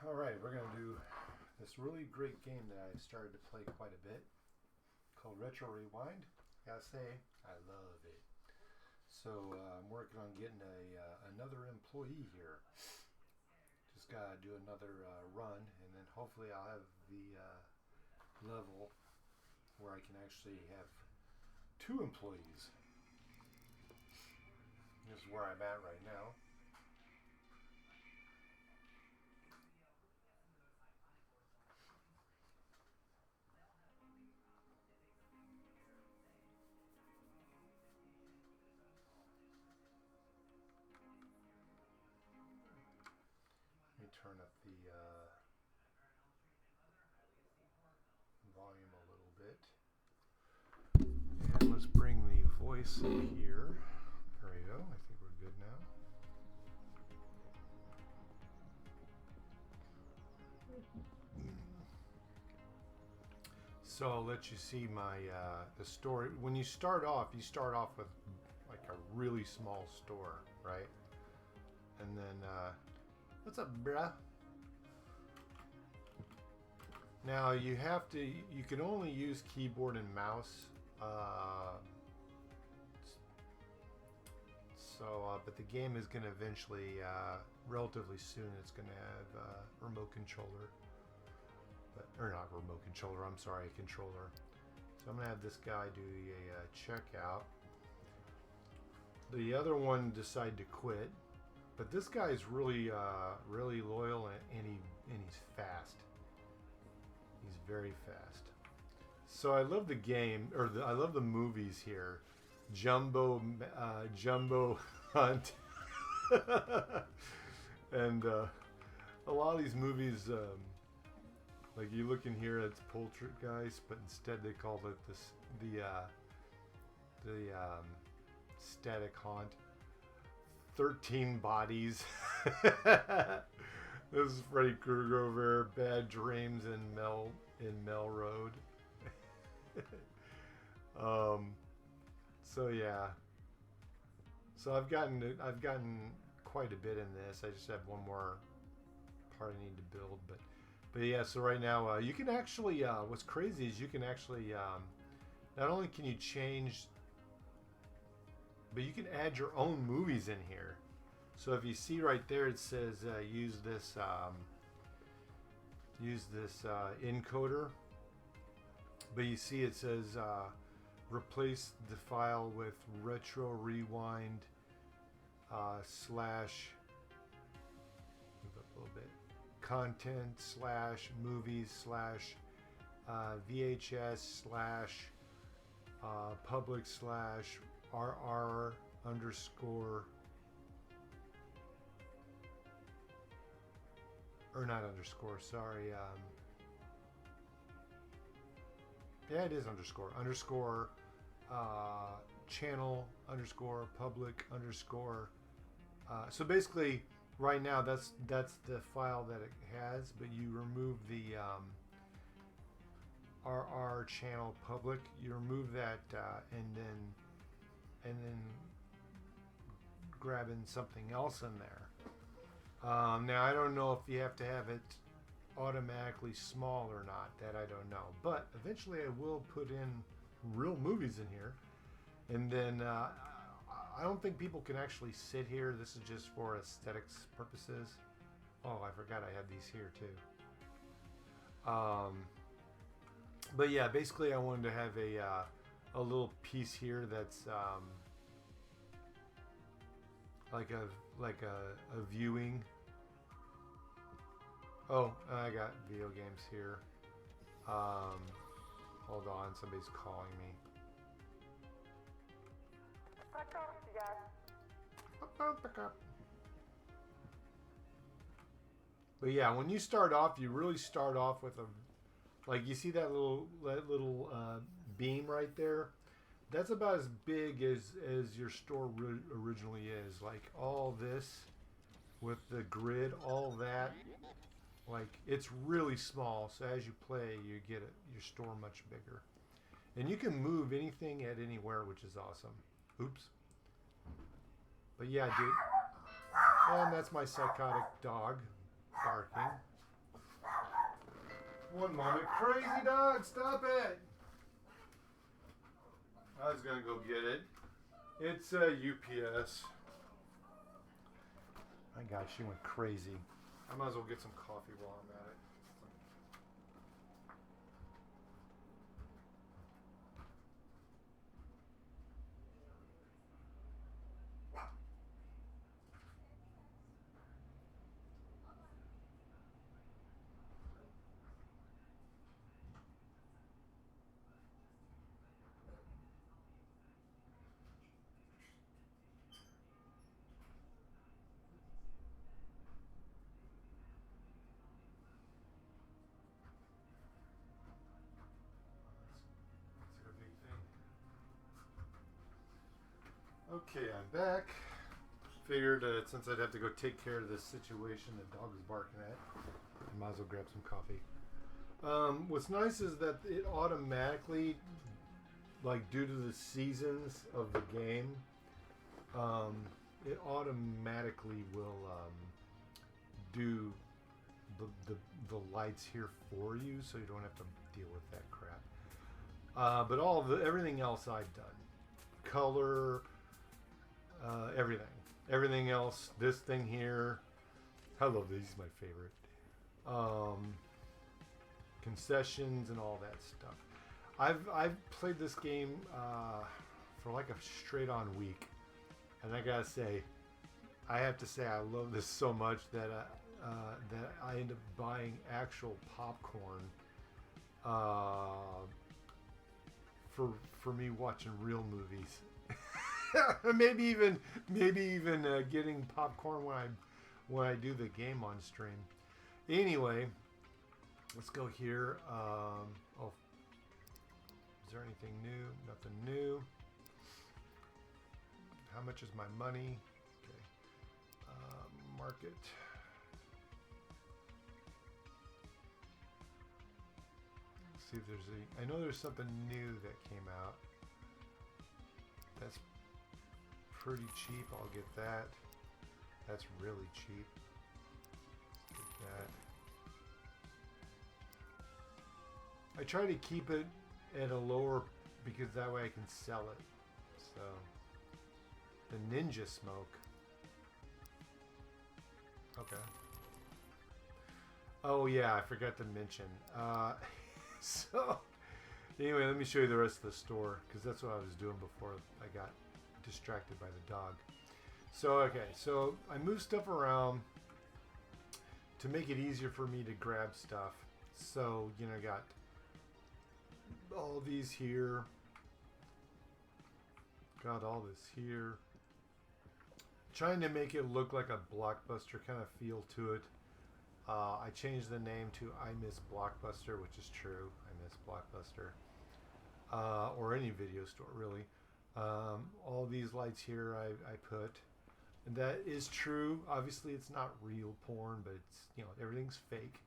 All right, we're going to do this really great game that I started to play quite a bit called Retro Rewind. Gotta say, I love it. So I'm working on getting another employee here. Just gotta do another run, and then hopefully I'll have the level where I can actually have two employees. This is where I'm at right now. Let me turn up the volume a little bit. And let's bring the voice in here. There we go. I think we're good now. So I'll let you see my the story. When you start off with like a really small store, right? And then, what's up, bruh? Now you can only use keyboard and mouse. But the game is going to eventually, relatively soon, it's going to have a remote controller. Or not remote controller, I'm sorry, a controller. So I'm going to have this guy do a checkout. The other one decided to quit. But this guy is really, really loyal, and he's fast. He's very fast. So I love the game, I love the movies here. Jumbo Hunt, and a lot of these movies, like you look in here, it's Poltergeist, but instead they called it the Static Haunt. 13 Bodies. This is Freddy Krueger over Bad Dreams in Melrose. So yeah. So I've gotten quite a bit in this. I just have one more part I need to build, but yeah. So right now, you can actually. What's crazy is you can actually. Not only can you change, but you can add your own movies in here. So if you see right there, it says use this encoder. But you see it says replace the file with retro rewind slash, move up a little bit, content slash movies slash VHS slash public slash RR underscore, or not underscore, sorry. Yeah, it is underscore channel underscore public underscore. So basically, right now that's the file that it has, but you remove the RR channel public. You remove that, and then grabbing something else in there. Now I don't know if you have to have it automatically small or not. That I don't know. But eventually I will put in real movies in here. And then I don't think people can actually sit here. This is just for aesthetics purposes. Oh, I forgot I had these here too. But yeah, basically I wanted to have a little piece here that's like a viewing. Oh, I got video games here. Hold on, somebody's calling me. But yeah, when you start off, you really start off with like you see that little beam right there. That's about as big as your store originally is. Like all this with the grid, all that. Like it's really small. So as you play, you get your store much bigger, and you can move anything at anywhere, which is awesome. Oops. But yeah, dude. And that's my psychotic dog barking. One moment. Crazy dog, stop it! I was gonna go get it. It's a UPS. My gosh, she went crazy. I might as well get some coffee while I'm at it. That's a big thing. Okay, I'm back. Figured since I'd have to go take care of this situation the dog is barking at, I might as well grab some coffee. What's nice is that it automatically, like due to the seasons of the game, it automatically will do the lights here for you, so you don't have to deal with that crap. But everything else I've done, color, everything else. This thing here, I love these. He's my favorite. Concessions and all that stuff. I've played this game for like a straight on week, and I gotta say, I have to say I love this so much that I end up buying actual popcorn for me watching real movies. maybe even getting popcorn when I do the game on stream. Anyway, let's go here. Oh, is there anything new? Nothing new. How much is my money? Okay. Market. Let's see if there's I know there's something new that came out. That's pretty cheap. I'll get that. That's really cheap. Let's get that. I try to keep it at a lower because that way I can sell it. So the Ninja Smoke. Okay. Oh yeah, I forgot to mention. So anyway, let me show you the rest of the store because that's what I was doing before I got distracted by the dog. So okay, so I move stuff around to make it easier for me to grab stuff. So I got all these here, got all this here, trying to make it look like a Blockbuster kind of feel to it. I changed the name to I Miss Blockbuster, which is true. I miss Blockbuster, or any video store really. All these lights here I put, and that is true. Obviously it's not real porn, but it's everything's fake,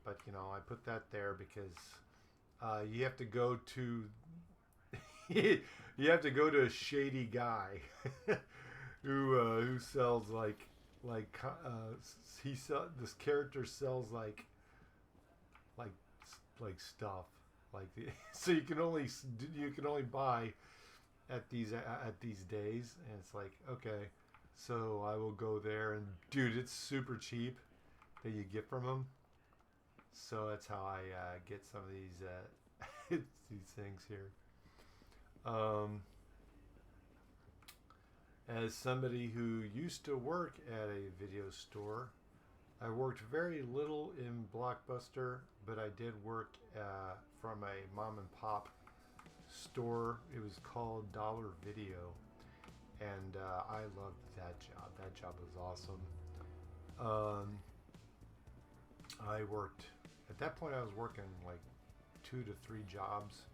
but I put that there because you have to go to you have to go to a shady guy who sells this character sells like stuff so you can only buy at these days, and it's like, okay, so I will go there, and dude, it's super cheap that you get from them. So that's how I get some of these these things here. As somebody who used to work at a video store, I worked very little in Blockbuster, but I did work from a mom and pop store. It was called Dollar Video, and I loved that job. That job was awesome. I worked at that point. I was working like 2 to 3 jobs.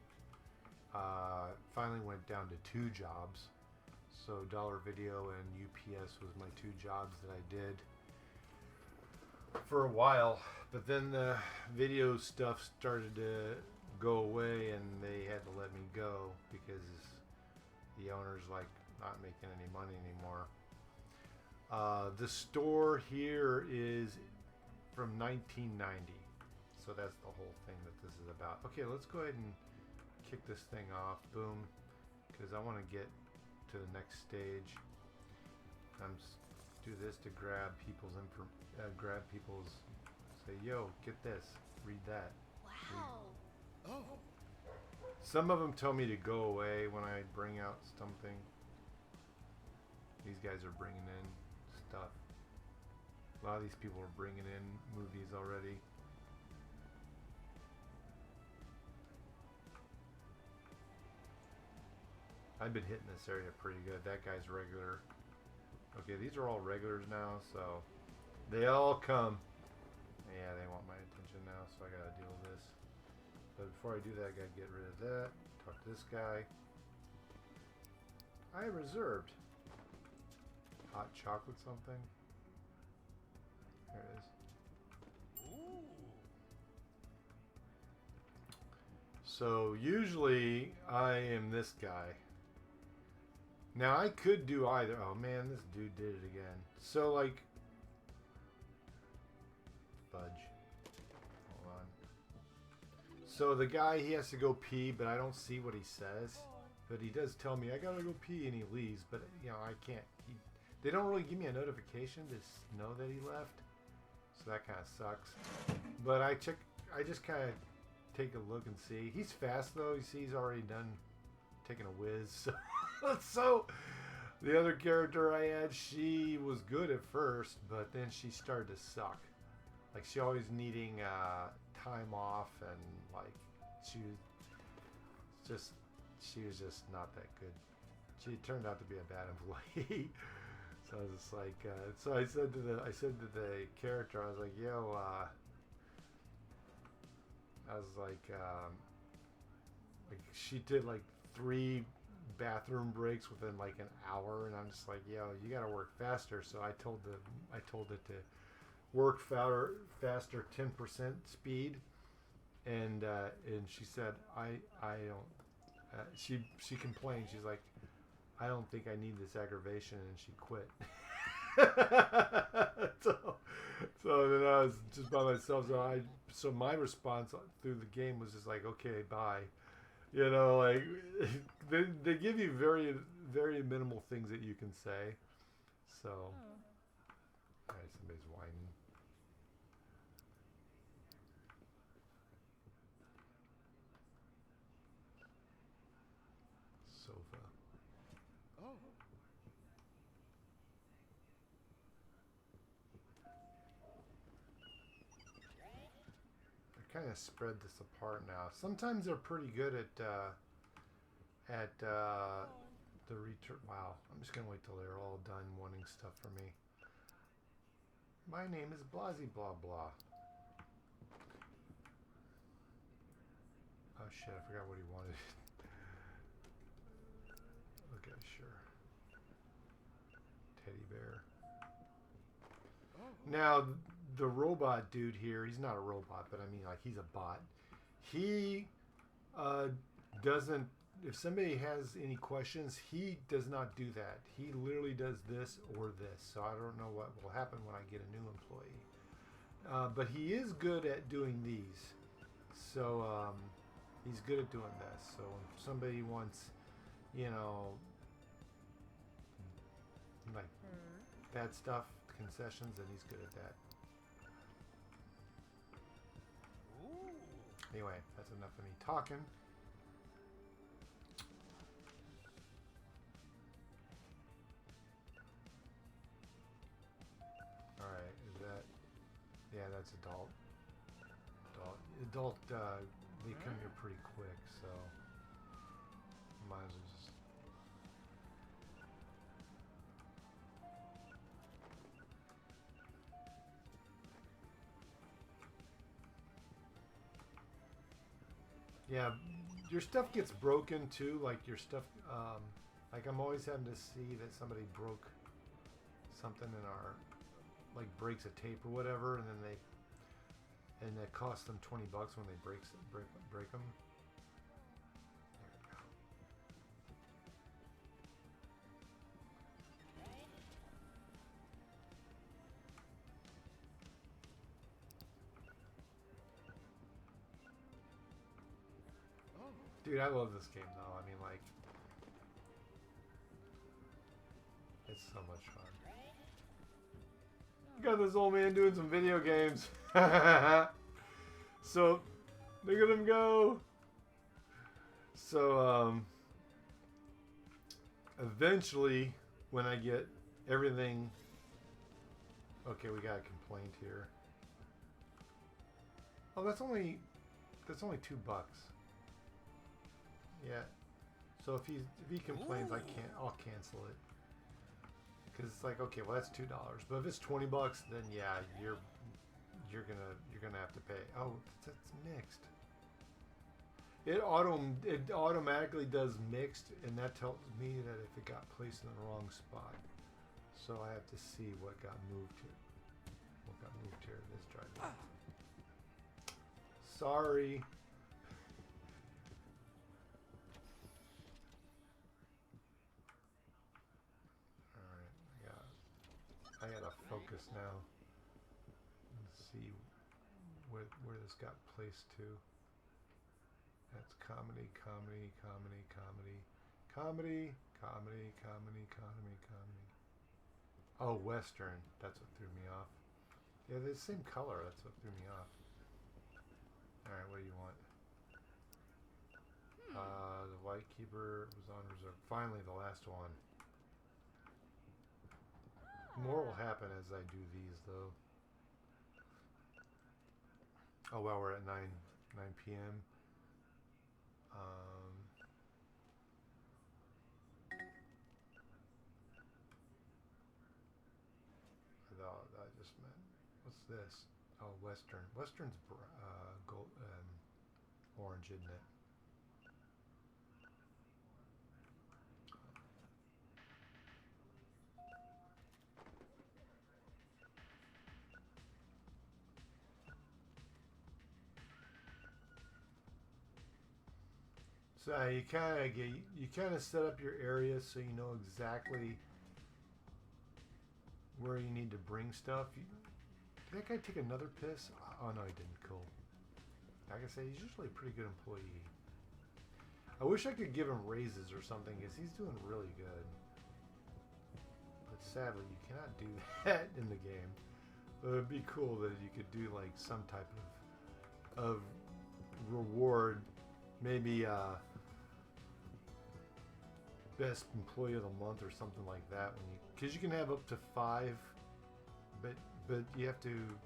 Finally went down to 2 jobs. So Dollar Video and UPS was my 2 jobs that I did for a while. But then the video stuff started to go away, and they had to let me go because the owner's like not making any money anymore. The store here is from 1990, So that's the whole thing that this is about. Okay, let's go ahead and kick this thing off. Boom. Because I want to get to the next stage. Do this to grab people's say, yo, get this, read that. Wow. Read. Oh. Some of them tell me to go away when I bring out something. These guys are bringing in stuff. A lot of these people are bringing in movies already. I've been hitting this area pretty good. That guy's regular. Okay, these are all regulars now, so they all come. Yeah, they want my attention now, so I gotta deal with this. But before I do that, I gotta get rid of that. Talk to this guy. I reserved hot chocolate something. There it is. Ooh. So usually I am this guy. Now I could do either. Oh man, this dude did it again. So like, fudge. Hold on. So the guy, he has to go pee, but I don't see what he says. But he does tell me I gotta go pee, and he leaves. But you know I can't. They don't really give me a notification to know that he left. So that kind of sucks. But I just kind of take a look and see. He's fast though. You see, he's already done taking a whiz. So. So the other character I had, she was good at first, but then she started to suck. Like she always needing time off, and like she was just not that good. She turned out to be a bad employee. So I was just like, so I said to the character, I was like, yo, I was like she did like 3 bathroom breaks within like an hour, and I'm just like, yo, you gotta work faster. So I told it to work faster 10% speed, and she said I don't she complained. She's like, I don't think I need this aggravation, and she quit. so then I was just by myself. So my response through the game was just like, okay, bye. You know, like they give you very, very minimal things that you can say. So, all right, somebody's whining. Sofa. Oh. Kind of spread this apart now. Sometimes they're pretty good at the return. Wow, I'm just gonna wait till they're all done wanting stuff from me. My name is Blasey blah blah. Oh shit, I forgot what he wanted. Okay, sure. Teddy bear. Now, the robot dude here, he's not a robot, but I mean, like, he's a bot. He doesn't, if somebody has any questions, he does not do that. He literally does this or this. So I don't know what will happen when I get a new employee. But he is good at doing these. So he's good at doing this. So if somebody wants, you know, like that stuff, concessions, and he's good at that. Anyway, that's enough of me talking. Alright, is that... Yeah, that's adult. Adult, they come here pretty quick, so... Might as well just... Yeah, your stuff gets broken too, like your stuff, like I'm always having to see that somebody broke something in our, like breaks a tape or whatever, and then and that costs them $20 when they break them. Dude, I love this game though. I mean, like, it's so much fun. Got this old man doing some video games. So, look at him go. So, eventually, when I get everything... Okay, we got a complaint here. Oh, that's only $2. Yeah. So if he complains, I'll cancel it. Because it's like, okay, well that's $2. But if it's $20, then yeah, you're gonna have to pay. Oh, that's mixed. It automatically does mixed, and that tells me that if it got placed in the wrong spot. So I have to see what got moved here. What got moved here? This drive. Sorry. I gotta focus now and see where this got placed to. That's comedy, comedy, comedy, comedy, comedy, comedy, comedy, comedy, comedy. Oh, Western. That's what threw me off. Yeah, they're the same color. That's what threw me off. Alright, what do you want? The White Keeper was on reserve. Finally, the last one. More will happen as I do these, though. Oh, well, we're at 9 p.m. I thought I just meant, what's this? Oh, Western. Western's gold, orange, isn't it? So you kind of set up your area so you know exactly where you need to bring stuff. Did that guy take another piss? Oh no, he didn't. Cool. Like I say, he's usually a pretty good employee. I wish I could give him raises or something, because he's doing really good. But sadly, you cannot do that in the game. But it would be cool that you could do like some type of reward, maybe best employee of the month or something like that. Because you can have up to 5, but you have to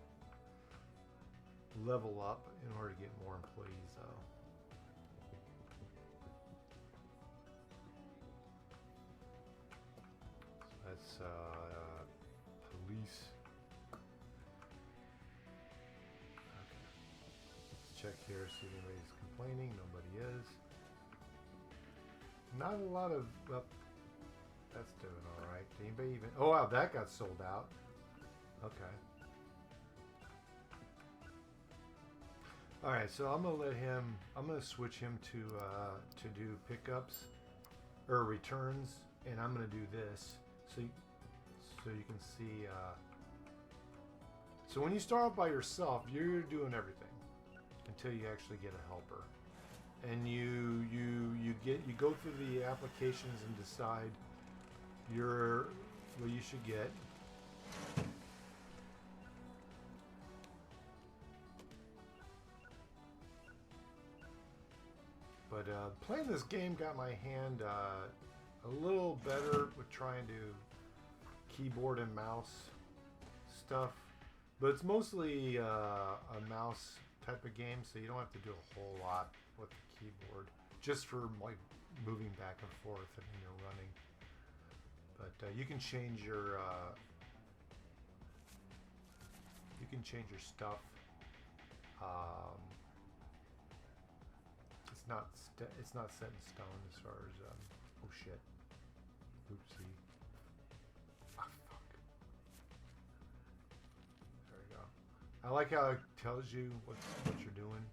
level up in order to get more employees, though. So that's police. Okay. Let's check here, see if anybody's complaining. Nobody is. Not a lot of. Well, that's doing all right. Did anybody even? Oh wow, that got sold out. Okay. All right, so I'm gonna switch him to do pickups or returns, and I'm gonna do this so you can see. So when you start off by yourself, you're doing everything until you actually get a helper, and you go through the applications and decide what you should get. But playing this game got my hand a little better with trying to keyboard and mouse stuff. But it's mostly a mouse type of game, so you don't have to do a whole lot with the keyboard. Just for like moving back and forth and when you're running. But you can change your stuff. It's not set in stone as far as oh shit, oopsie, ah fuck. There we go. I like how it tells you what you're doing.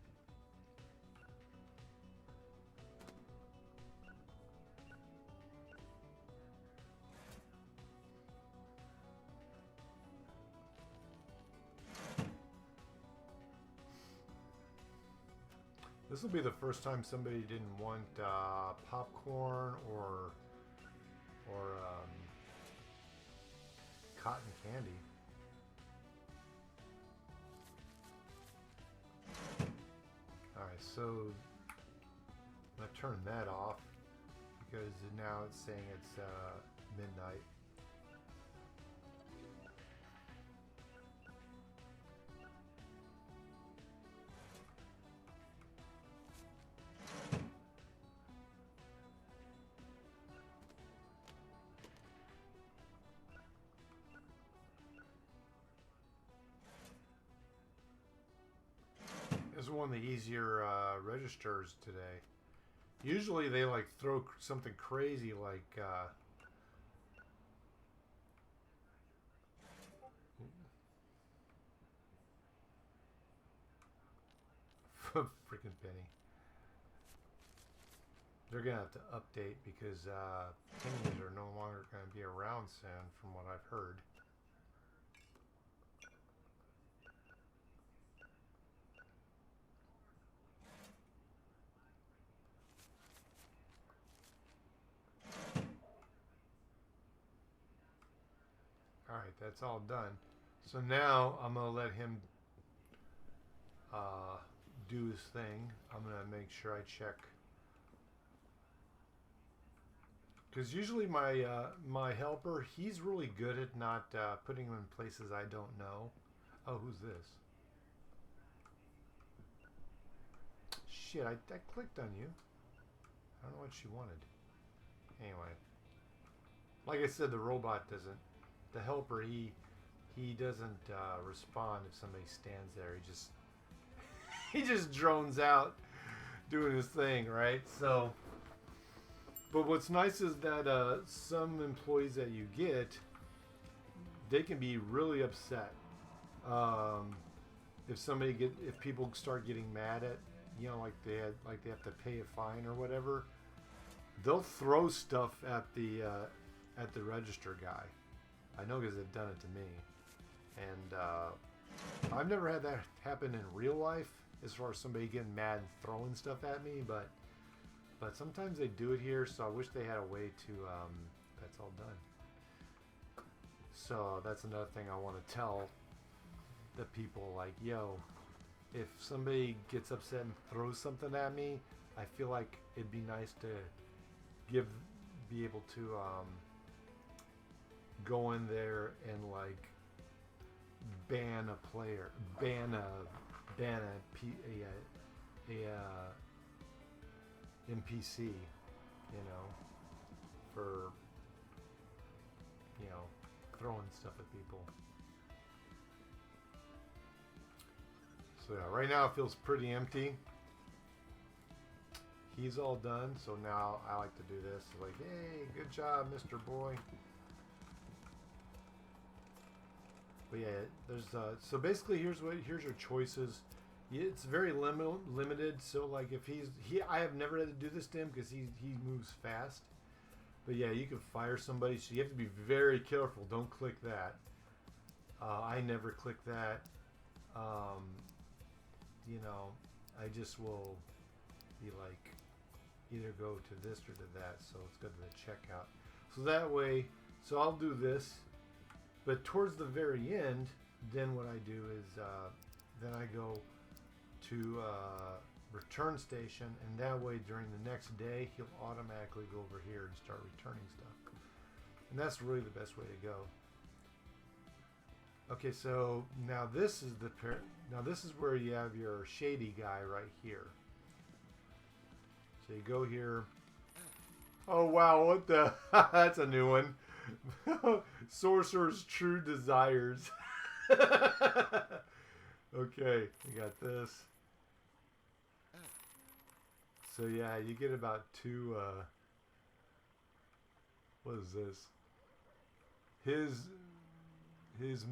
This will be the first time somebody didn't want popcorn or cotton candy. Alright, so I'm going to turn that off because now it's saying it's midnight. This is one of the easier registers today. Usually they like throw something crazy like freaking penny. They're gonna have to update because pennies are no longer gonna be around soon, from what I've heard. Alright, that's all done. So now I'm going to let him do his thing. I'm going to make sure I check. Because usually my helper, he's really good at not putting him in places I don't know. Oh, who's this? Shit, I clicked on you. I don't know what she wanted. Anyway. Like I said, the robot doesn't. The helper, he doesn't respond if somebody stands there. He just drones out doing his thing, right? So, but what's nice is that some employees that you get, they can be really upset if people start getting mad at, you know, like they have to pay a fine or whatever. They'll throw stuff at the register guy. I know because they've done it to me. And I've never had that happen in real life as far as somebody getting mad and throwing stuff at me, but sometimes they do it here, so I wish they had a way to, that's all done. So that's another thing I want to tell the people, like, yo, if somebody gets upset and throws something at me, I feel like it'd be nice to be able to go in there and like ban a player, ban a NPC, you know, for, you know, throwing stuff at people. So yeah, right now it feels pretty empty. He's all done, so now I like to do this. Like, hey, good job, Mr. Boy. But yeah, there's so basically here's your choices. It's very limited. So like if I have never had to do this to him because he moves fast. But yeah, you can fire somebody, so you have to be very careful. Don't click that. I never click that. You know, I just will be like either go to this or to that. So let's go to the checkout. So that way, so I'll do this. But towards the very end, then what I do is then I go to return station, and that way during the next day he'll automatically go over here and start returning stuff. And that's really the best way to go. Okay, so now this is where you have your shady guy right here. So you go here. Oh wow, what the that's a new one. Sorcerer's True Desires. Okay, we got this. So yeah, you get about two, what is this? His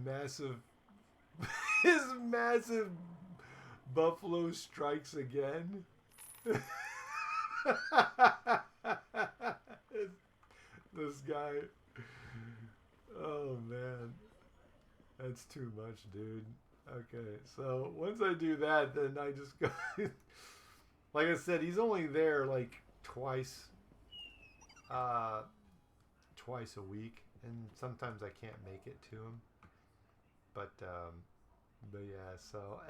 massive, his massive buffalo strikes again. This guy. Oh man, that's too much, dude. Okay, so once I do that, then I just go Like I said, he's only there like twice, uh, twice a week, and sometimes I can't make it to him. But yeah, so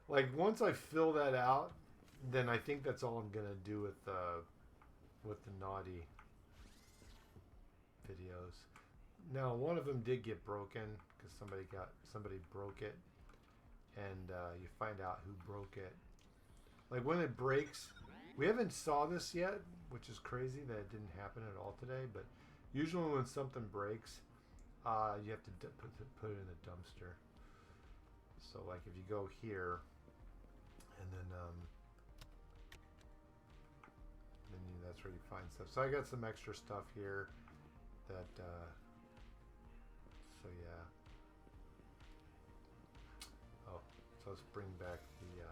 like once I fill that out, then I think that's all I'm gonna do with the naughty videos. Now one of them did get broken because somebody broke it, and you find out who broke it. Like when it breaks, we haven't saw this yet, which is crazy that it didn't happen at all today. But usually when something breaks, you have to put it in a dumpster. So like if you go here, and then that's where you find stuff. So I got some extra stuff here that. So yeah. Oh, so let's bring back the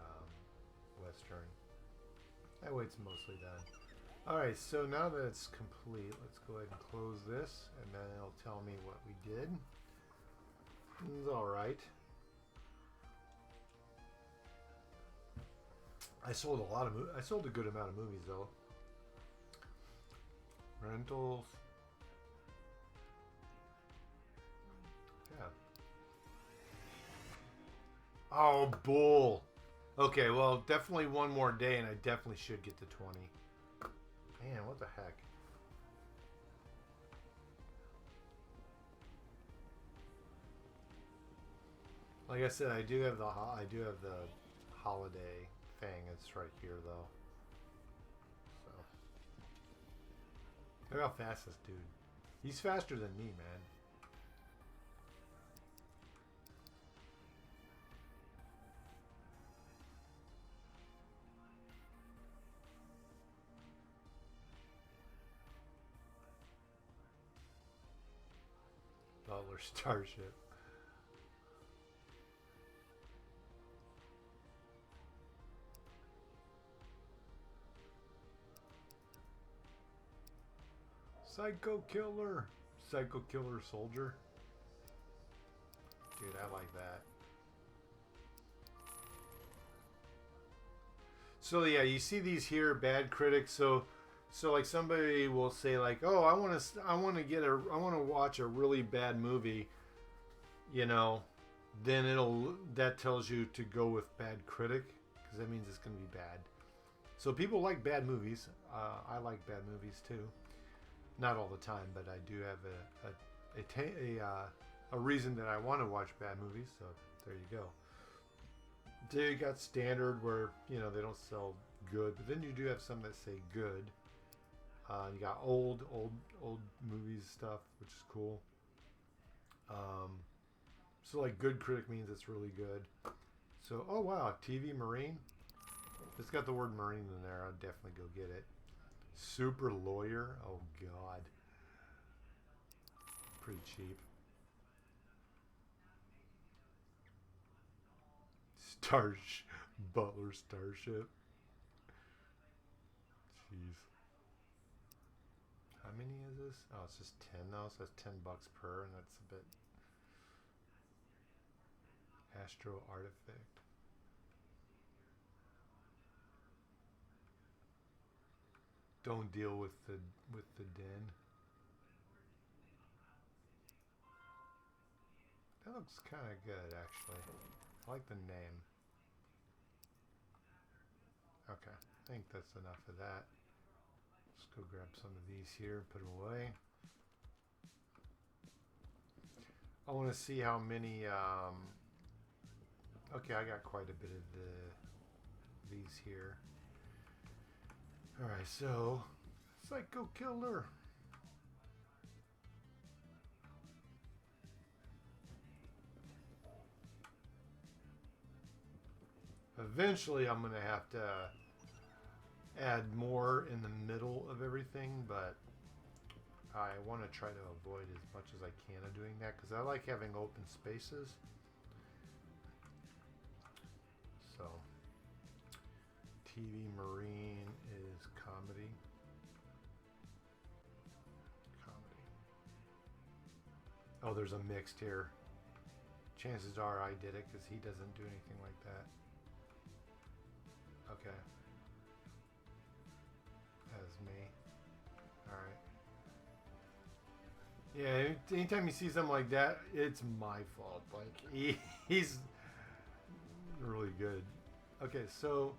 Western. That way it's mostly done. Alright, so now that it's complete, let's go ahead and close this, and then it'll tell me what we did. It's alright. I sold I sold a good amount of movies though. Rentals. Yeah. Oh, bull. Okay, well, definitely one more day, and I definitely should get to 20. Man, what the heck? Like I said, I do have the holiday thing. It's right here though. So look how fast this dude. He's faster than me, man. Butler Starship. Psycho Killer. Psycho Killer Soldier. Dude, I like that. So yeah, you see these here bad critics. So like somebody will say like, "Oh, I want to watch a really bad movie," you know, then that tells you to go with bad critic because that means it's going to be bad. So people like bad movies. I like bad movies too. Not all the time, but I do have a reason that I want to watch bad movies. So there you go. So you got standard where they don't sell good, but then you do have some that say good. You got old movies stuff, which is cool. So like good critic means it's really good. So oh wow, TV Marine. It's got the word Marine in there. I'd definitely go get it. Super Lawyer. Oh god, pretty cheap. Butler Starship. Jeez. How many is this? Oh, it's just 10 now, so that's $10 per, and that's a bit. Astro Artifact. Don't deal with the den. That looks kind of good, actually. I like the name. Okay, I think that's enough of that. Let's go grab some of these here, put them away. I want to see how many. Okay, I got quite a bit of these here. All right, so Psycho Killer. Eventually, I'm gonna have to add more in the middle of everything, but I want to try to avoid as much as I can of doing that because I like having open spaces. So, TV Marine is comedy. Oh, there's a mixed here. Chances are I did it because he doesn't do anything like that. Okay. As me. Alright. Yeah, anytime you see something like that, it's my fault. Like, he's really good. Okay, so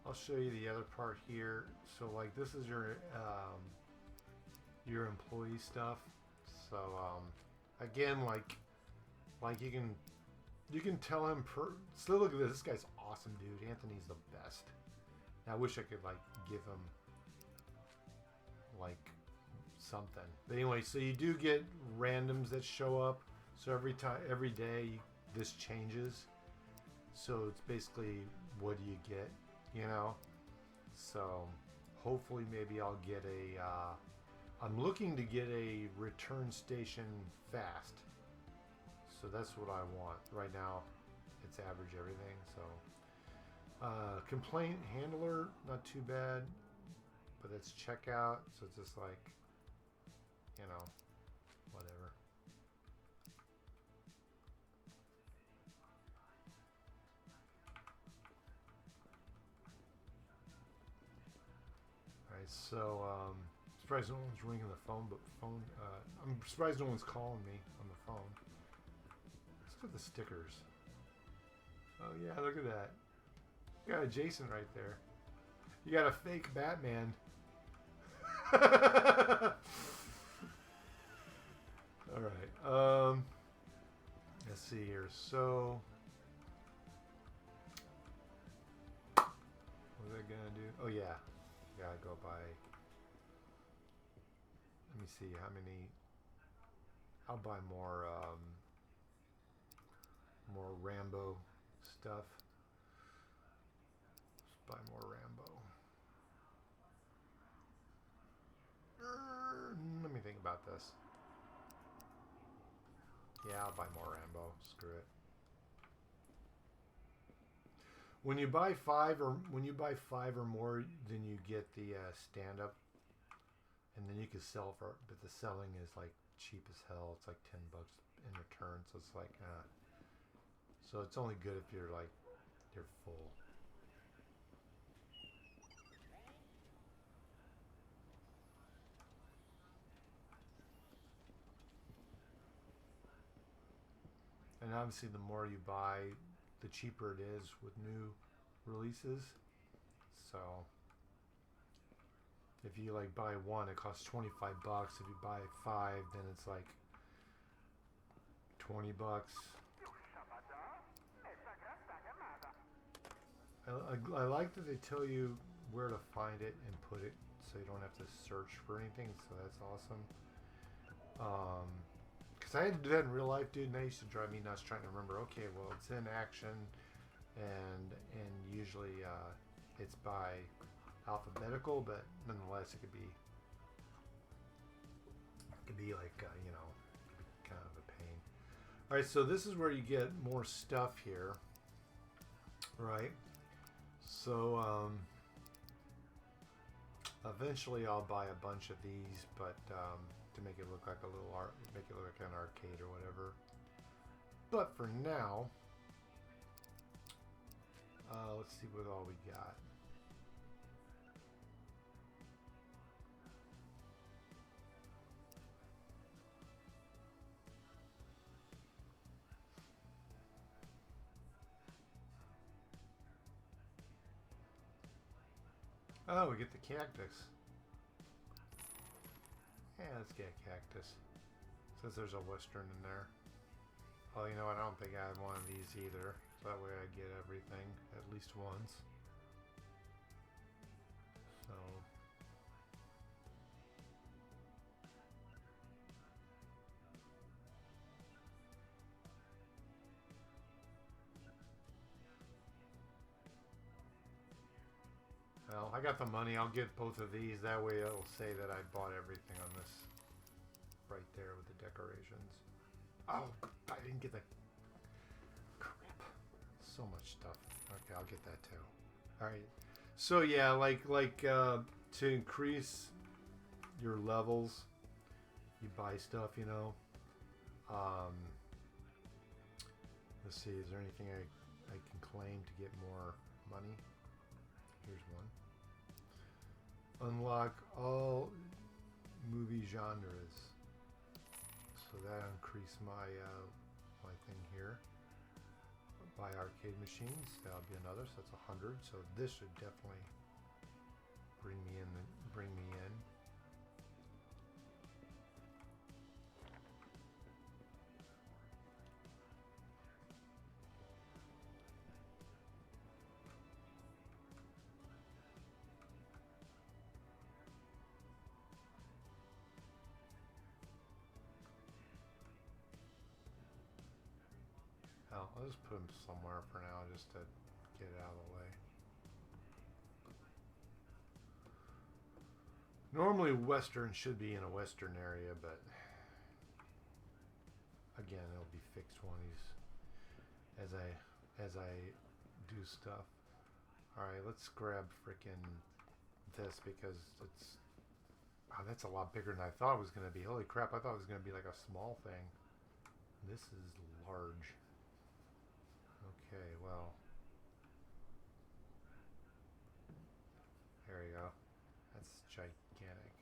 I'll show you the other part here. So, like, this is your employee stuff. So, again, like you can tell him so look at this. This guy's awesome, dude. Anthony's the best. I wish I could like give him like something. But anyway, so you do get randoms that show up. So every day, this changes. So it's basically, what do you get? You know. So hopefully, maybe I'll get a. I'm looking to get a return station fast. So that's what I want right now. It's average everything. So complaint handler, not too bad, but it's checkout. So it's just like, you know, whatever. All right, so surprised no one's ringing the phone, but I'm surprised no one's calling me on the phone. Let's look at the stickers. Oh yeah, look at that. You got a Jason right there. You got a fake Batman. All right. Let's see here. So, what was I gonna do? Oh yeah, gotta go by. Let me see how many. I'll buy more Rambo stuff. Let's buy more Rambo. Let me think about this. Yeah, I'll buy more Rambo. Screw it. When you buy five or more, then you get the stand up, and then you can sell for. But the selling is like cheap as hell. It's like $10 in return. So it's like, so it's only good if you're like you're full. And obviously, the more you buy, the cheaper it is with new releases. So, if you like buy one, it costs $25. If you buy five, then it's like $20. I like that they tell you where to find it and put it, so you don't have to search for anything. So that's awesome. Because I had to do that in real life, dude, and that used to drive me nuts trying to remember, okay, well, it's in action, and usually it's by alphabetical, but nonetheless, it could be like, you know, kind of a pain. All right, so this is where you get more stuff here, right? So, eventually I'll buy a bunch of these, but to make it look like a little make it look like an arcade or whatever. But for now, let's see what all we got. Oh, we get the cactus. Yeah, let's get a cactus. Says there's a western in there. Oh, you know what? I don't think I have one of these either. So that way I get everything at least once. So. Well, I got the money. I'll get both of these. That way it'll say that I bought everything on this right there with the decorations. Oh, I didn't get the crap. So much stuff. Okay, I'll get that too. All right. So yeah, like to increase your levels, you buy stuff, you know. Let's see, is there anything I can claim to get more money? Here's one. Unlock all movie genres. So that increased my my thing here. Buy arcade machines. That'll be another. So that's 100. So this should definitely bring me in. Bring me in. I'll just put them somewhere for now just to get it out of the way. Normally Western should be in a Western area, but again it'll be fixed one of these as I do stuff. Alright, let's grab frickin' this because it's that's a lot bigger than I thought it was gonna be. Holy crap, I thought it was gonna be like a small thing. This is large. Okay, well, there you go. That's gigantic.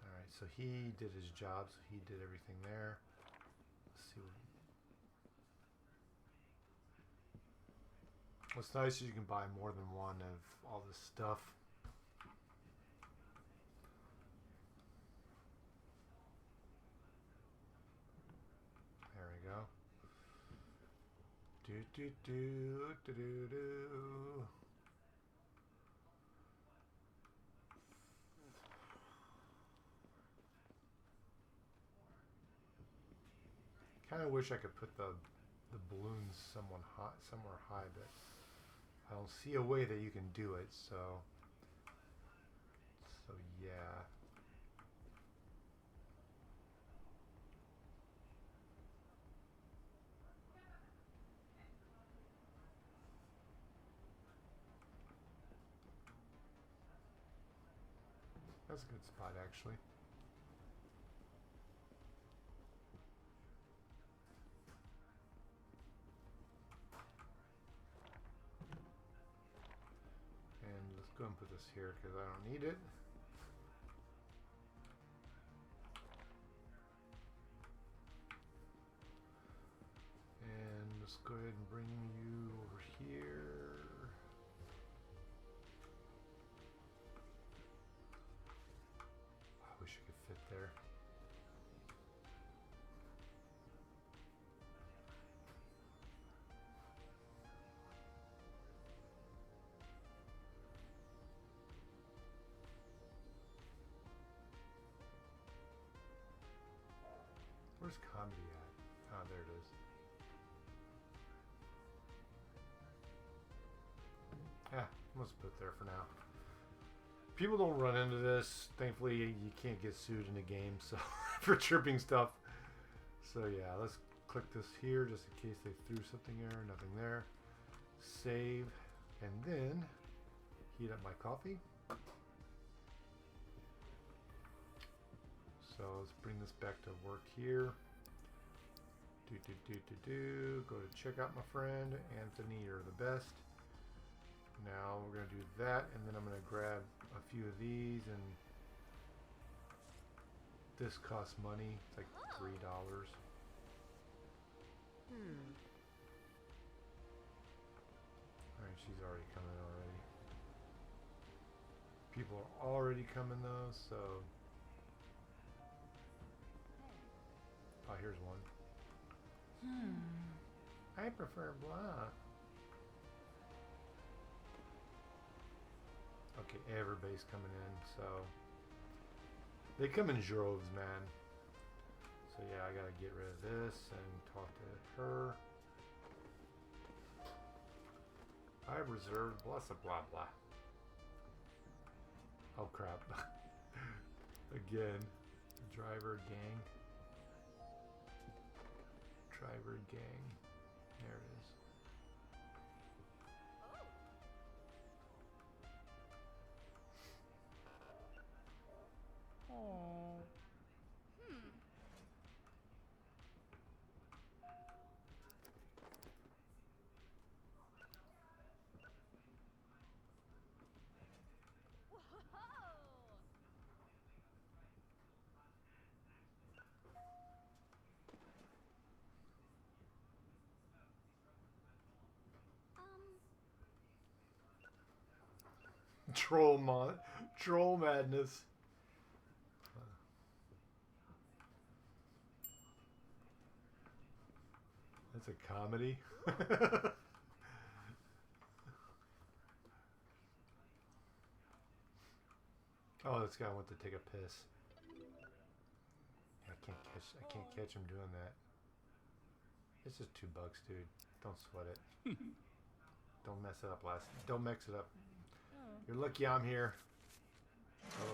Alright, so he did his job, so he did everything there. Let's see what's nice is you can buy more than one of all this stuff. There we go. Do do do do do do. Kind of wish I could put the balloons somewhere high, but I don't see a way that you can do it. So yeah. That's a good spot, actually. And let's go and put this here because I don't need it. And let's go ahead and bring you over here. I wish I could fit there. Where's comedy at? Oh, there it is. Yeah, let's put it there for now. People don't run into this. Thankfully, you can't get sued in the game, so for chirping stuff. So yeah, let's click this here just in case they threw something there. Nothing there. Save, and then heat up my coffee. So let's bring this back to work here. Go to check out, my friend. Anthony, you're the best. Now we're going to do that, and then I'm going to grab a few of these, and this costs money. It's like $3. Alright, she's already coming already. People are already coming though, so... Oh, here's one. I prefer blah. Okay, everybody's coming in, so they come in droves, man. So yeah, I gotta get rid of this and talk to her. I reserved blah blah blah. Oh crap. Again, driver gang. Driver gang. There it is. Oh. Troll madness. That's a comedy. Oh, this guy went to take a piss. I can't catch him doing that. It's just $2, dude. Don't sweat it. Don't mess it up, Don't mix it up. Oh. You're lucky I'm here.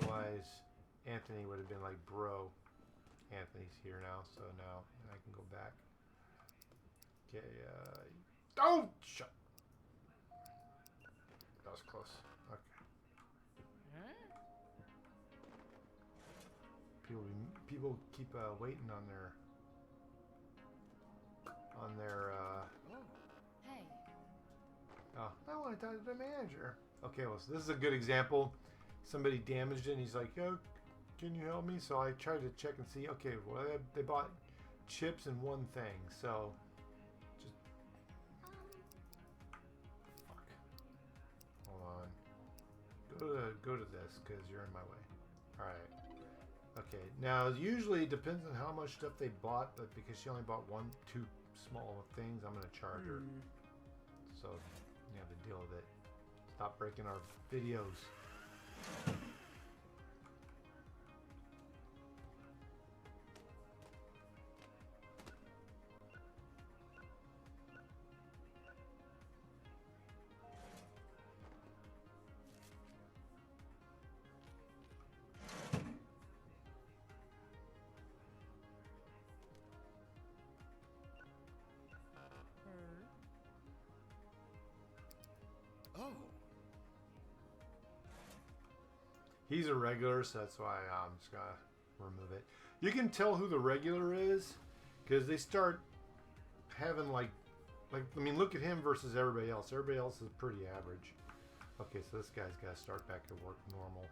Otherwise, Anthony would have been like, bro. Anthony's here now, so now I can go back. Okay, oh! Shut. That was close. Okay. Huh? People keep waiting on their Oh. Hey. oh, I want to talk to the manager. Okay, well, so this is a good example. Somebody damaged it, and he's like, oh, can you help me? So I tried to check and see, okay, well, they bought chips and one thing, so just, fuck. Hold on. Go to this, because you're in my way. Alright. Okay, now usually it depends on how much stuff they bought, but because she only bought two small things, I'm going to charge her. So you have to deal with it. Stop breaking our videos. Oh. He's a regular, so that's why I'm just gonna remove it. You can tell who the regular is because they start having like I mean, look at him versus everybody else. Everybody else is pretty average. Okay, so this guy's got to start back at work normal.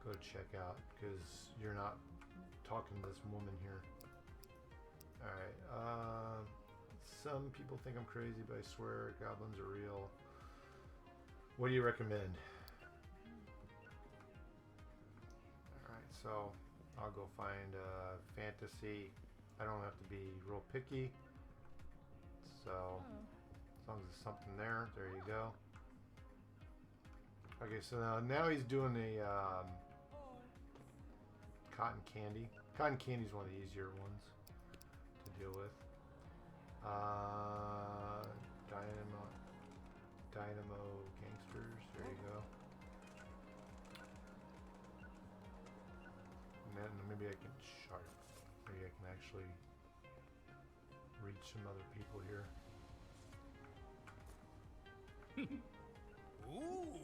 Go check out because you're not talking to this woman here. All right. Some people think I'm crazy, but I swear goblins are real. What do you recommend? Alright, so I'll go find fantasy. I don't have to be real picky. So as long as there's something there, there you go. Okay, so now he's doing a cotton candy. Cotton candy is one of the easier ones to deal with. Dynamo Gangsters, there you go. And then maybe I can maybe I can actually reach some other people here. Ooh.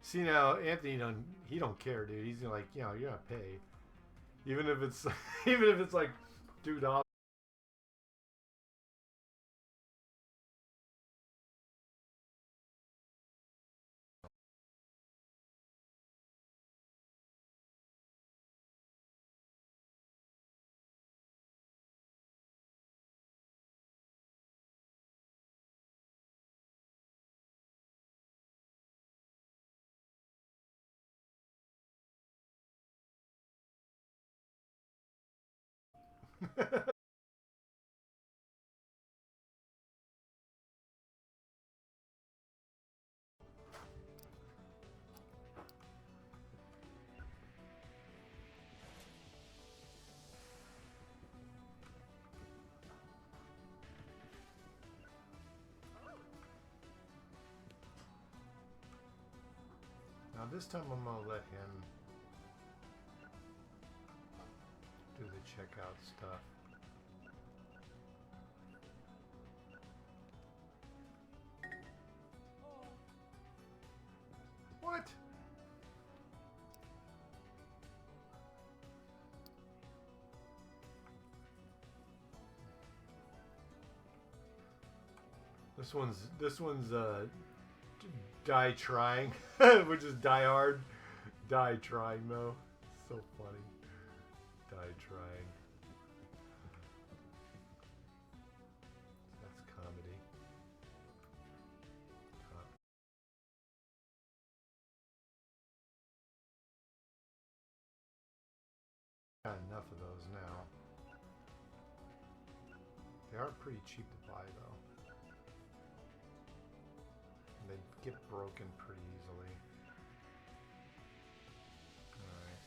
See now, Anthony don't care, dude. He's like, you know, you're gonna pay, even if it's even if it's like $2. Now this time I'm gonna let him do the checkout stuff. What? This one's die trying, which is die hard. Die trying though. So funny. Die trying. That's comedy. Got enough of those now. They are pretty cheap to buy though. And they get broken pretty easily. Alright.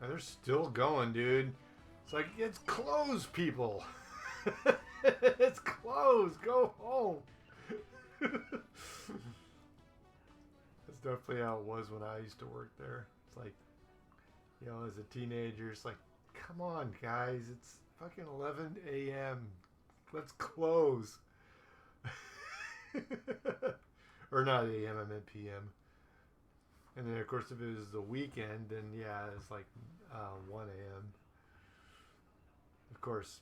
And they're still going, dude. It's like, it's closed, people. It's closed. Go home. That's definitely how it was when I used to work there. It's like, you know, as a teenager, it's like, come on, guys. It's fucking 11 a.m. Let's close. Or not a.m., I meant p.m. And then, of course, if it was the weekend, then yeah, it's like 1 a.m. Of course,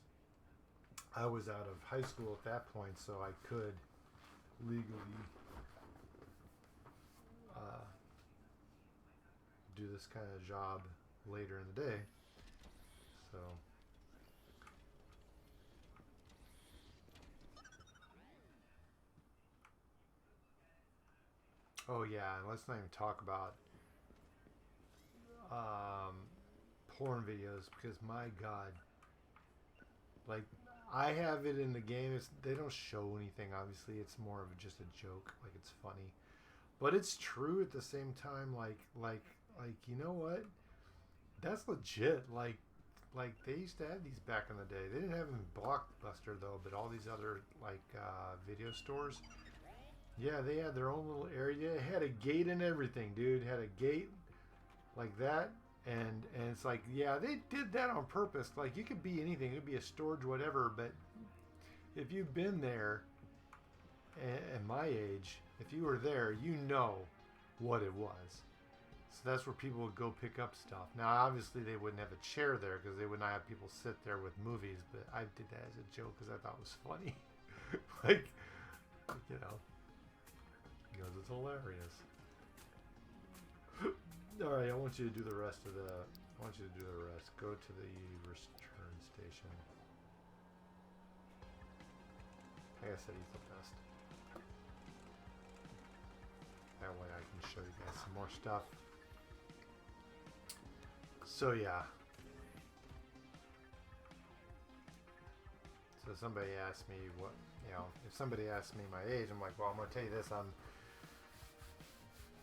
I was out of high school at that point, so I could legally do this kind of job later in the day. So. Oh yeah, and let's not even talk about porn videos because my God, like I have it in the game. They don't show anything. Obviously, it's more of just a joke. Like it's funny, but it's true at the same time. Like you know what? That's legit. Like they used to have these back in the day. They didn't have them in Blockbuster though, but all these other like video stores. Yeah, they had their own little area. It had a gate and everything, dude. It had a gate like that, and it's like, yeah, they did that on purpose. Like you could be anything. It could be a storage, whatever. But if you've been there, at my age, if you were there, you know what it was. So that's where people would go pick up stuff. Now, obviously, they wouldn't have a chair there because they would not have people sit there with movies. But I did that as a joke because I thought it was funny. like, you know. Because it's hilarious. Alright, I want you to do the rest of the... I want you to do the rest. Go to the return station. Like I said, he's the best. That way I can show you guys some more stuff. So yeah. So somebody asked me what... You know, if somebody asks me my age, I'm like, well, I'm going to tell you this.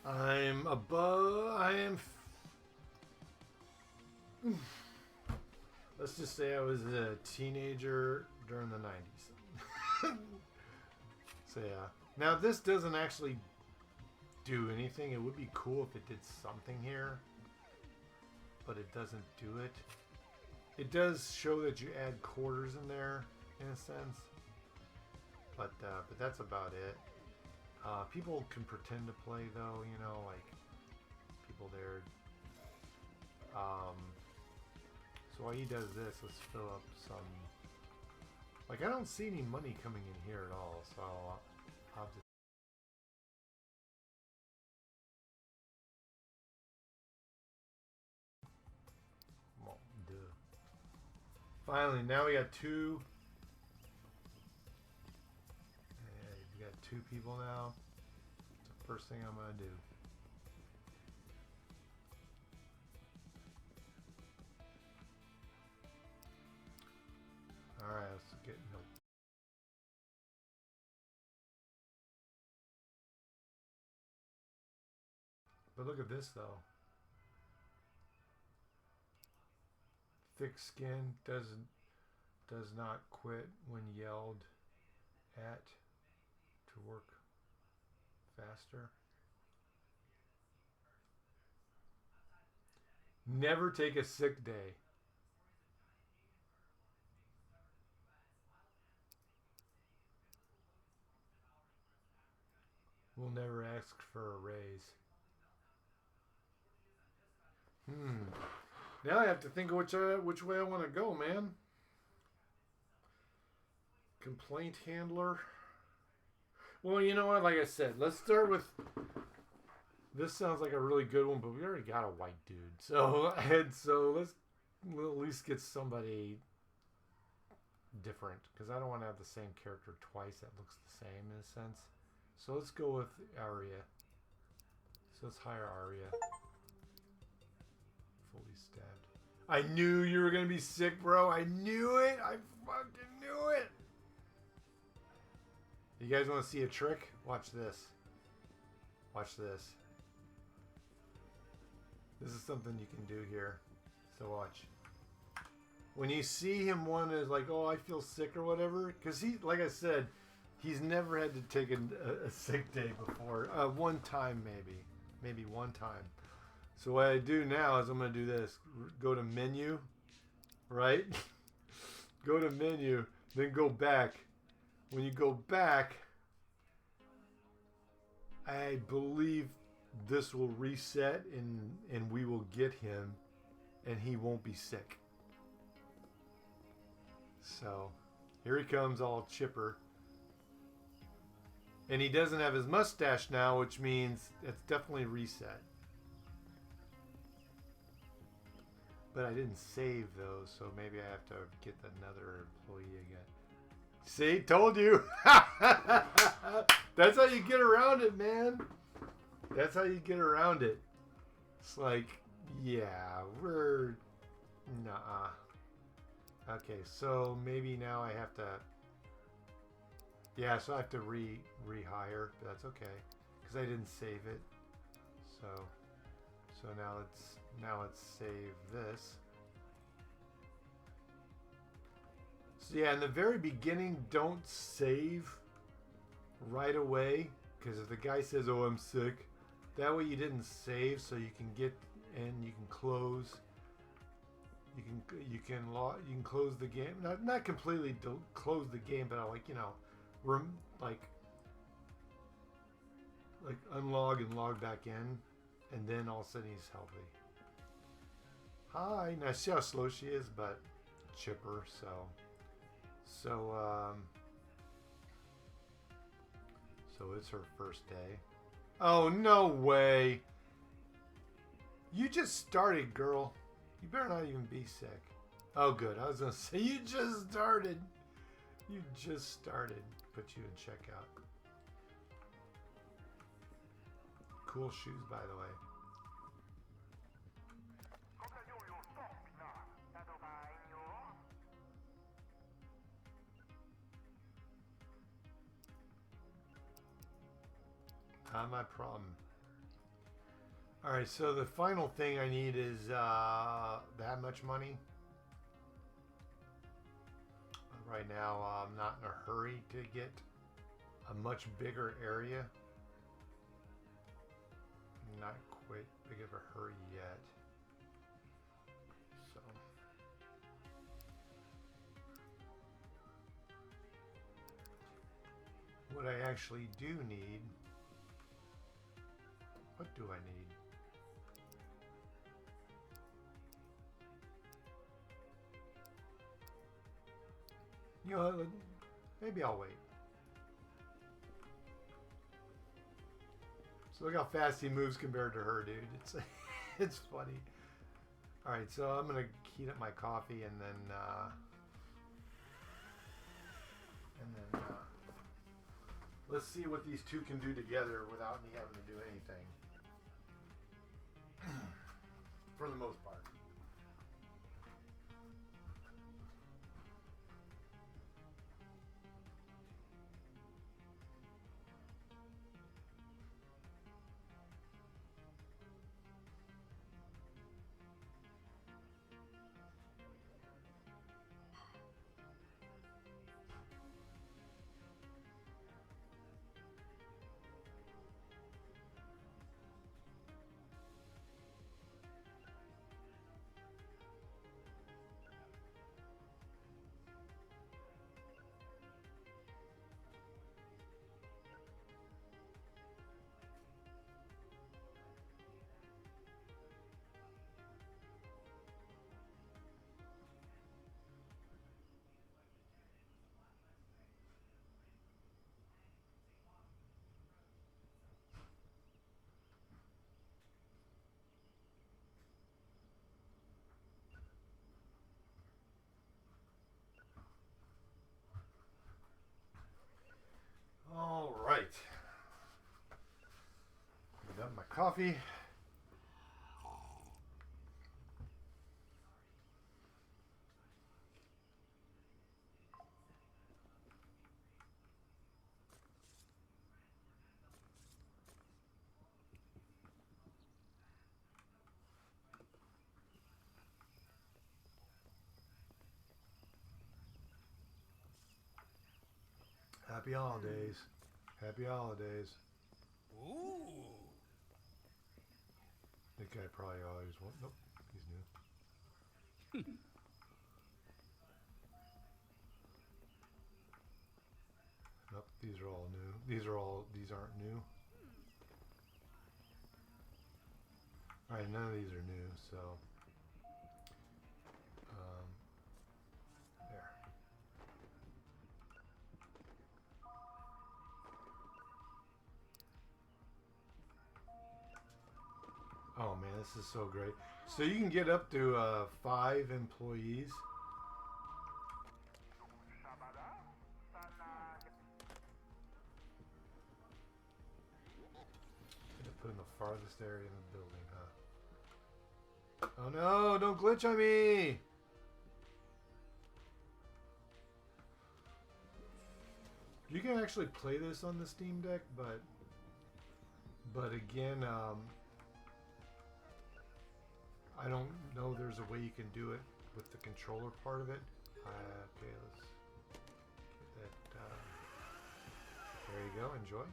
I'm above. Let's just say I was a teenager during the 90s. So yeah. Now this doesn't actually do anything. It would be cool if it did something here, but it doesn't do it. It does show that you add quarters in there, in a sense, but that's about it. People can pretend to play though, you know, like people there. So while he does this, let's fill up some. Like I don't see any money coming in here at all, so I'll have to. Well, duh. Finally, now we got two. We got two people now. It's the first thing I'm gonna do. All right, let's get no. But look at this though. Thick skin does not quit when yelled at to work faster. Never take a sick day. We'll never ask for a raise. Now I have to think which way I want to go, man. Complaint handler. Well, you know what? Like I said, let's start with. This sounds like a really good one, but we already got a white dude. So we'll at least get somebody different, because I don't want to have the same character twice that looks the same in a sense. So let's go with Arya. So let's hire Arya. Fully stabbed. I knew you were gonna be sick, bro. I knew it. I fucking knew it. You guys want to see a trick? Watch this. Watch this. This is something you can do here. So watch. When you see him, one is like, oh, I feel sick or whatever. Because he, like I said, he's never had to take a sick day before. One time maybe. Maybe one time. So what I do now is I'm going to do this. Go to menu. Right? Go to menu. Then go back. When you go back, I believe this will reset and we will get him and he won't be sick. So here he comes all chipper. And he doesn't have his mustache now, which means it's definitely reset. But I didn't save those, so maybe I have to get another employee again. See, told you. That's how you get around it, man. That's how you get around it. It's like, yeah, we're... Nah. Okay, so maybe now I have to... Yeah, so I have to rehire, but that's okay. Because I didn't save it. So now let's save this. So yeah, in the very beginning, don't save right away, because if the guy says, "Oh, I'm sick," that way you didn't save, so you can get in, you can close, you can close the game. Not completely close the game, but like like unlog and log back in, and then all of a sudden he's healthy. Hi, now see how slow she is, but chipper. So it's her first day. Oh, no way. You just started, girl. You better not even be sick. Oh, good. I was going to say, you just started. You just started. Put you in checkout. Cool shoes, by the way. Not my problem. Alright, so the final thing I need is that much money. Right now, I'm not in a hurry to get a much bigger area. Not quite big of a hurry yet. So. What I actually do need. What do I need? You know, maybe I'll wait. So look how fast he moves compared to her, dude. It's funny. All right, so I'm gonna heat up my coffee and then let's see what these two can do together without me having to do anything. For the most part. coffee. Happy holidays. Happy holidays. Ooh. That guy probably always won't. Nope, he's new. Nope, these are all new. These aren't new. Alright, none of these are new, so. There. Oh man, this is so great. So you can get up to 5 employees. Put in the farthest area in the building, huh? Oh no, don't glitch on me! You can actually play this on the Steam Deck, but again, I don't know there's a way you can do it with the controller part of it. Okay, let's get that. There you go, enjoy.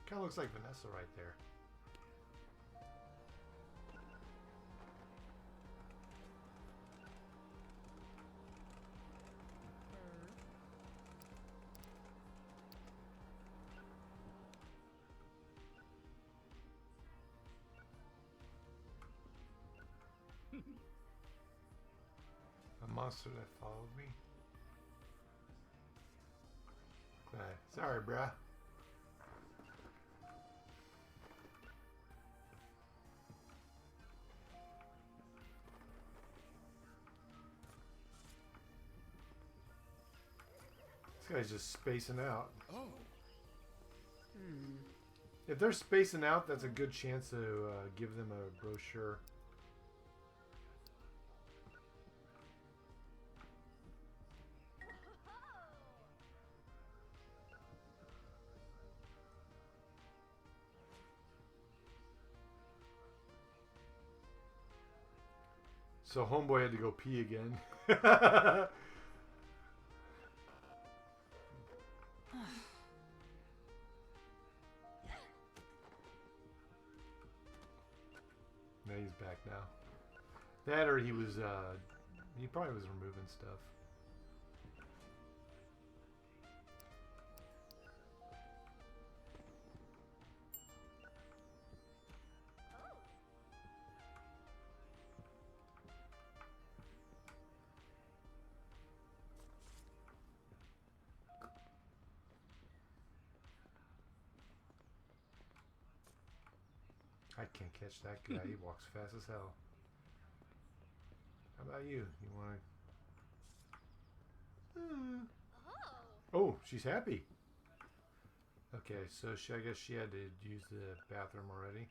Kind of looks like Vanessa right there. A monster that followed me. Sorry, bruh. This guy's just spacing out. Oh. If they're spacing out, that's a good chance to give them a brochure. So homeboy had to go pee again. No, he's back now. That or he was, he probably was removing stuff. I can't catch that guy. He walks fast as hell. How about you? You want to... Oh, she's happy. Okay, so I guess she had to use the bathroom already.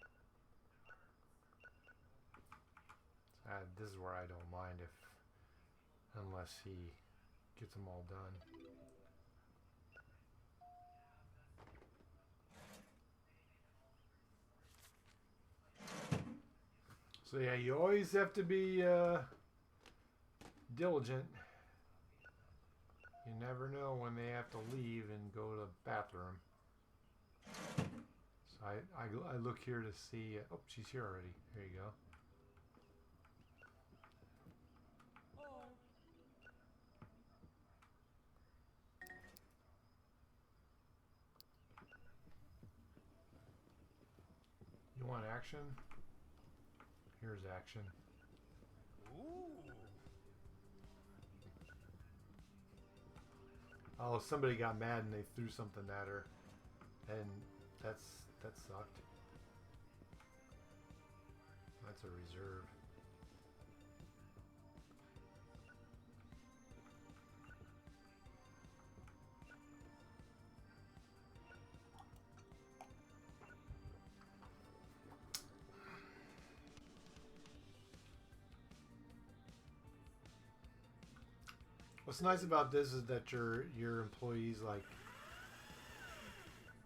This is where I don't mind unless he gets them all done. So yeah, you always have to be diligent. You never know when they have to leave and go to the bathroom. So I look here to see. Oh, she's here already. There you go. You want action? Here's action. Ooh. Oh, somebody got mad and they threw something at her, and that sucked. That's a reserve. What's nice about this is that your employees, like,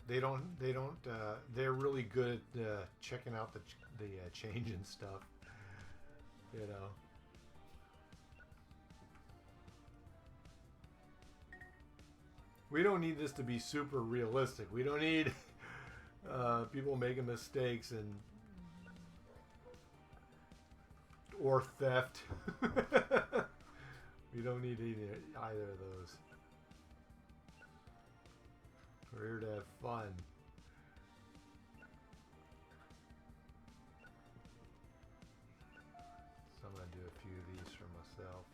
they're really good at checking out the change and stuff. You know. We don't need this to be super realistic. We don't need people making mistakes or theft. We don't need either of those. We're here to have fun. So I'm going to do a few of these for myself.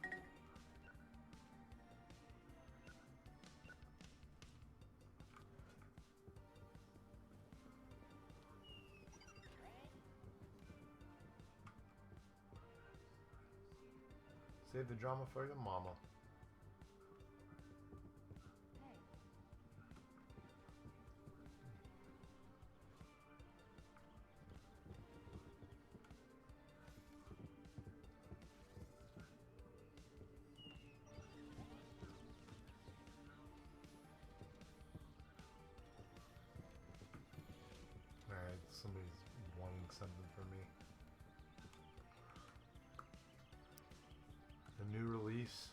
Save the drama for your mama. Alright, somebody's wanting something from me. A new release.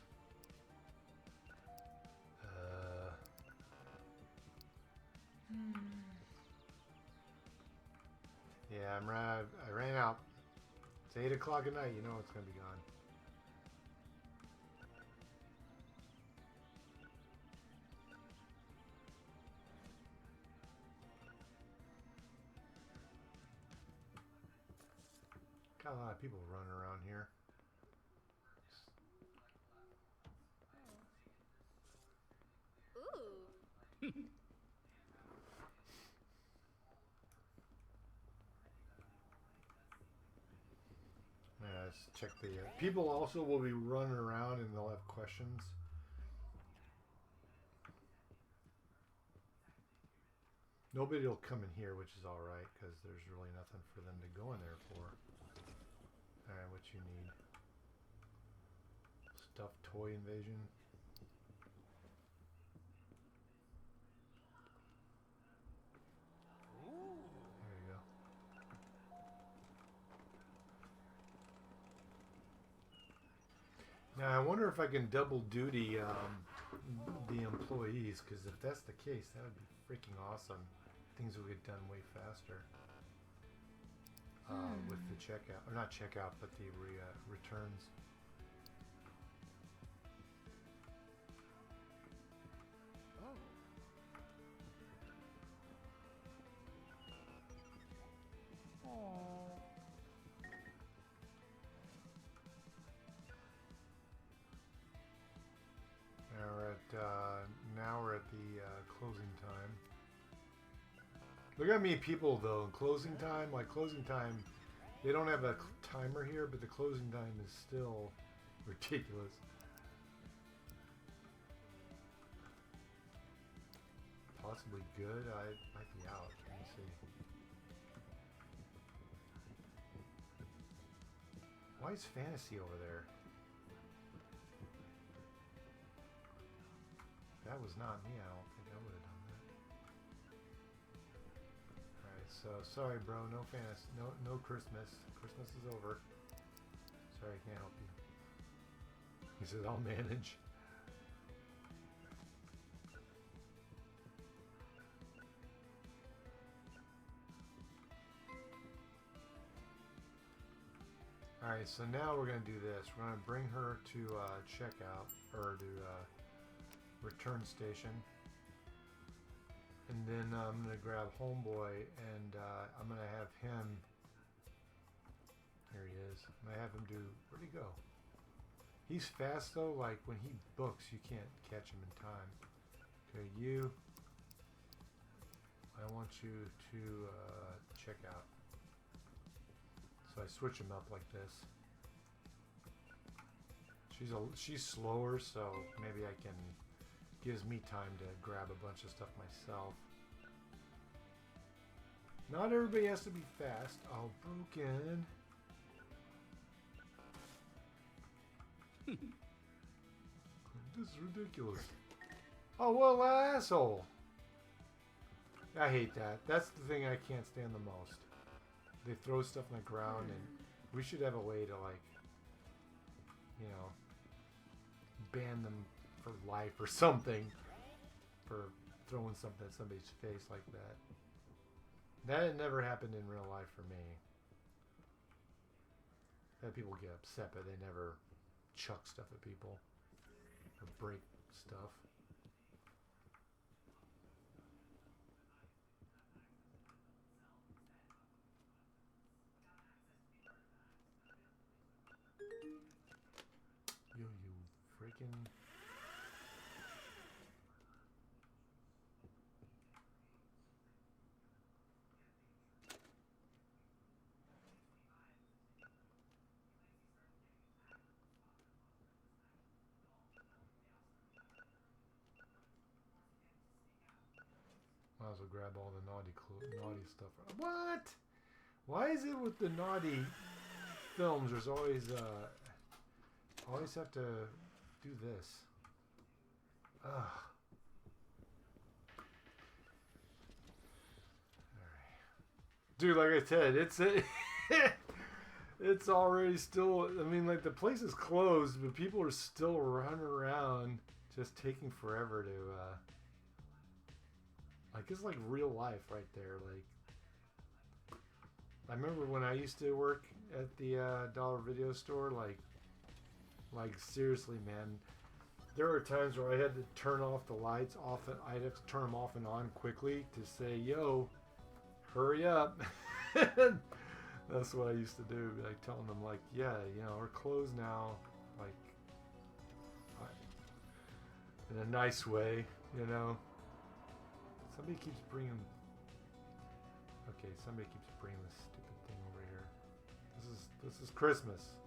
Yeah, I ran out. It's 8 o'clock at night. You know it's gonna be gone. Got a lot of people running around here. Ooh. Yeah, let's check the. People also will be running around and they'll have questions. Nobody will come in here, which is all right because there's really nothing for them to go in there for. All right, what you need? Stuffed toy invasion. There you go. Now I wonder if I can double duty the employees, because if that's the case, that would be freaking awesome. Things will get done way faster with the checkout, or not checkout, but the returns. Now we're at the closing time. Look at me, people, though. In closing time, they don't have a timer here, but the closing time is still ridiculous. Possibly good. I might be out. Let me see. Why is fantasy over there? That was not me. I don't think I would have done that. Alright, so sorry, bro. No fantasy. No Christmas. Christmas is over. Sorry, I can't help you. He says, I'll manage. Alright, so now we're going to do this. We're going to bring her to checkout, or to return station. And then I'm going to grab Homeboy, and I'm going to have him... Here he is. I'm going to have him do... Where'd he go? He's fast, though. Like, when he books, you can't catch him in time. Okay, you... I want you to check out. So I switch them up like this. She's slower, so maybe I can... Gives me time to grab a bunch of stuff myself. Not everybody has to be fast. Oh, broken. This is ridiculous. Oh, well, asshole. I hate that. That's the thing I can't stand the most. They throw stuff on the ground, and we should have a way to, like, you know, ban them for life or something for throwing something at somebody's face like that. That had never happened in real life for me. That people get upset, but they never chuck stuff at people or break stuff. Yo, you freaking... Might as well grab all the naughty stuff. What? Why is it with the naughty films? There's always have to do this. Ugh. Alright. Dude, like I said, it's already still. I mean, like the place is closed, but people are still running around, just taking forever to. Like it's like real life right there. Like I remember when I used to work at the dollar video store. Like seriously, man. There were times where I had to turn off the lights off. I'd have to turn them off and on quickly to say, "Yo, hurry up." That's what I used to do. Like telling them, like, "Yeah, you know, we're closed now." Like in a nice way, you know. Somebody keeps bringing... Okay, somebody keeps bringing this stupid thing over here. This is Christmas.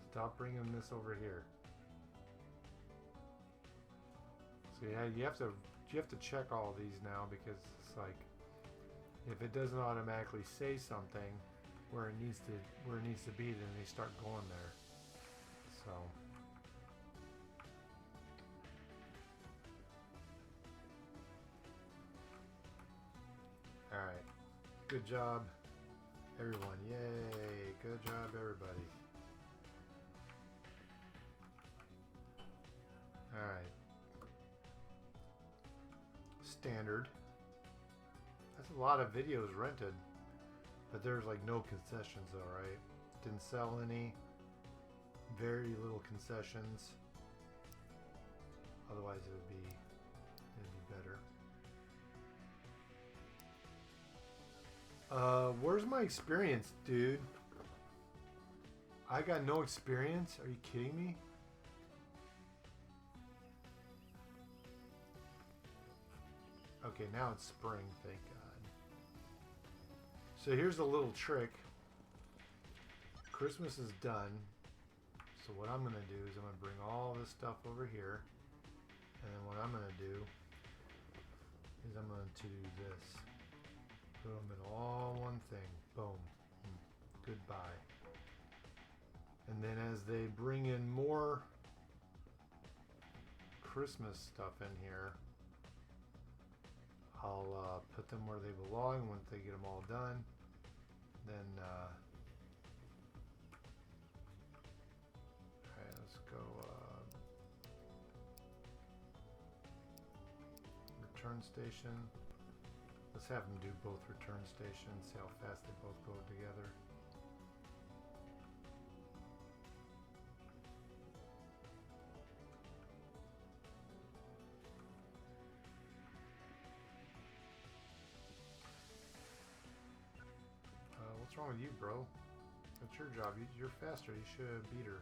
Stop bringing this over here. So yeah, you have to check all these now because it's like if it doesn't automatically say something where it needs to be, then they start going there. So. Alright. Good job, everyone. Yay. Good job, everybody. Alright. Standard. That's a lot of videos rented. But there's like no concessions though, right? Didn't sell any. Very little concessions. Otherwise it would be better. Where's my experience, dude? I got no experience? Are you kidding me? Okay, now it's spring, thank God. So here's a little trick. Christmas is done. So what I'm going to do is I'm going to bring all this stuff over here. And then what I'm going to do is I'm going to do this. Put them in all one thing. Boom. Goodbye. And then as they bring in more Christmas stuff in here, I'll put them where they belong. Once they get them all done, then alright, let's go return station. Let's have them do both return stations, see how fast they both go together. What's wrong with you, bro? That's your job. You're faster. You should have beat her.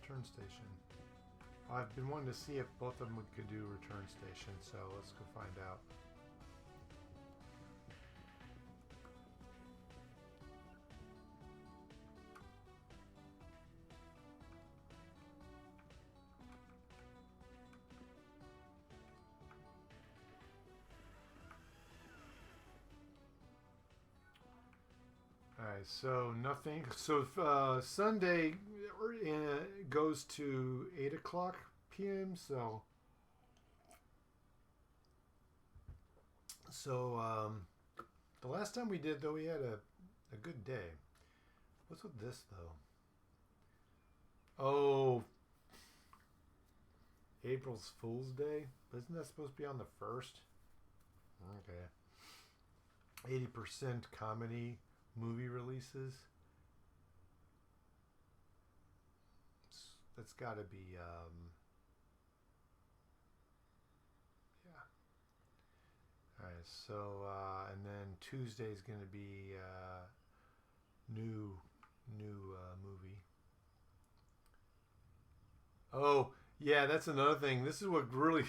Return station. I've been wanting to see if both of them could do return station, so let's go find out. Alright, so nothing. So Sunday goes to 8 o'clock p.m. So the last time we did, though, we had a good day. What's with this, though? Oh, April's Fool's Day? Isn't that supposed to be on the 1st? Okay. 80% comedy movie releases. That's got to be, yeah. All right, so, and then Tuesday's going to be new movie. Oh, yeah, that's another thing. This is what really,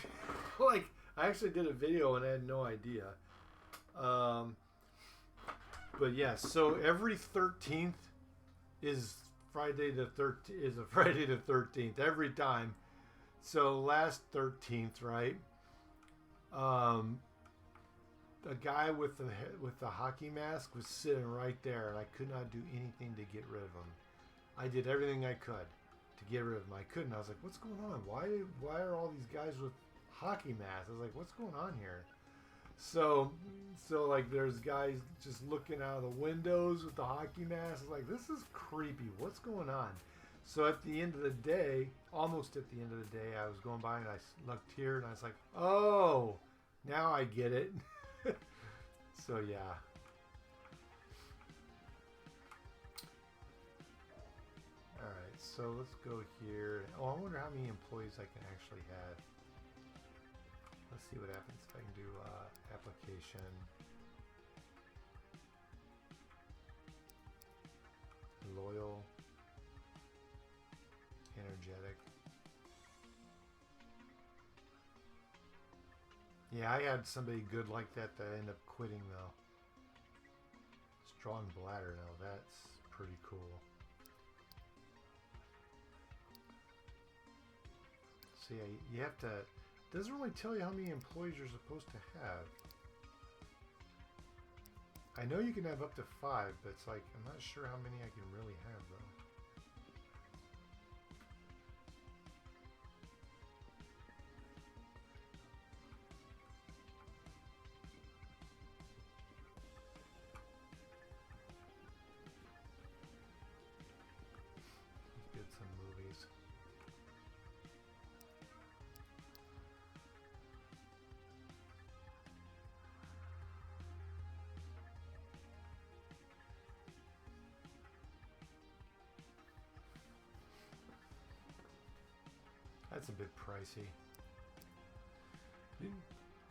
like, I actually did a video and I had no idea. But yeah, so every 13th is Friday the 13th, is a Friday the 13th every time. So last 13th, right? A guy with the hockey mask was sitting right there, and I could not do anything to get rid of him. I did everything I could to get rid of him. I couldn't. I was like, "What's going on? Why are all these guys with hockey masks?" I was like, "What's going on here?" So like, there's guys just looking out of the windows with the hockey masks. Like, this is creepy. What's going on? So at the end of the day, almost at the end of the day, I was going by and I looked here and I was like, "Oh, now I get it." So yeah. Alright, so let's go here. Oh, I wonder how many employees I can actually have. Let's see what happens if I can do application. Loyal. Energetic. Yeah, I had somebody good like that ended up quitting though. Strong bladder, now that's pretty cool. So yeah, you have to, it doesn't really tell you how many employees you're supposed to have. I know you can have up to 5, but it's like, I'm not sure how many I can really have though. Get some movies. That's a bit pricey.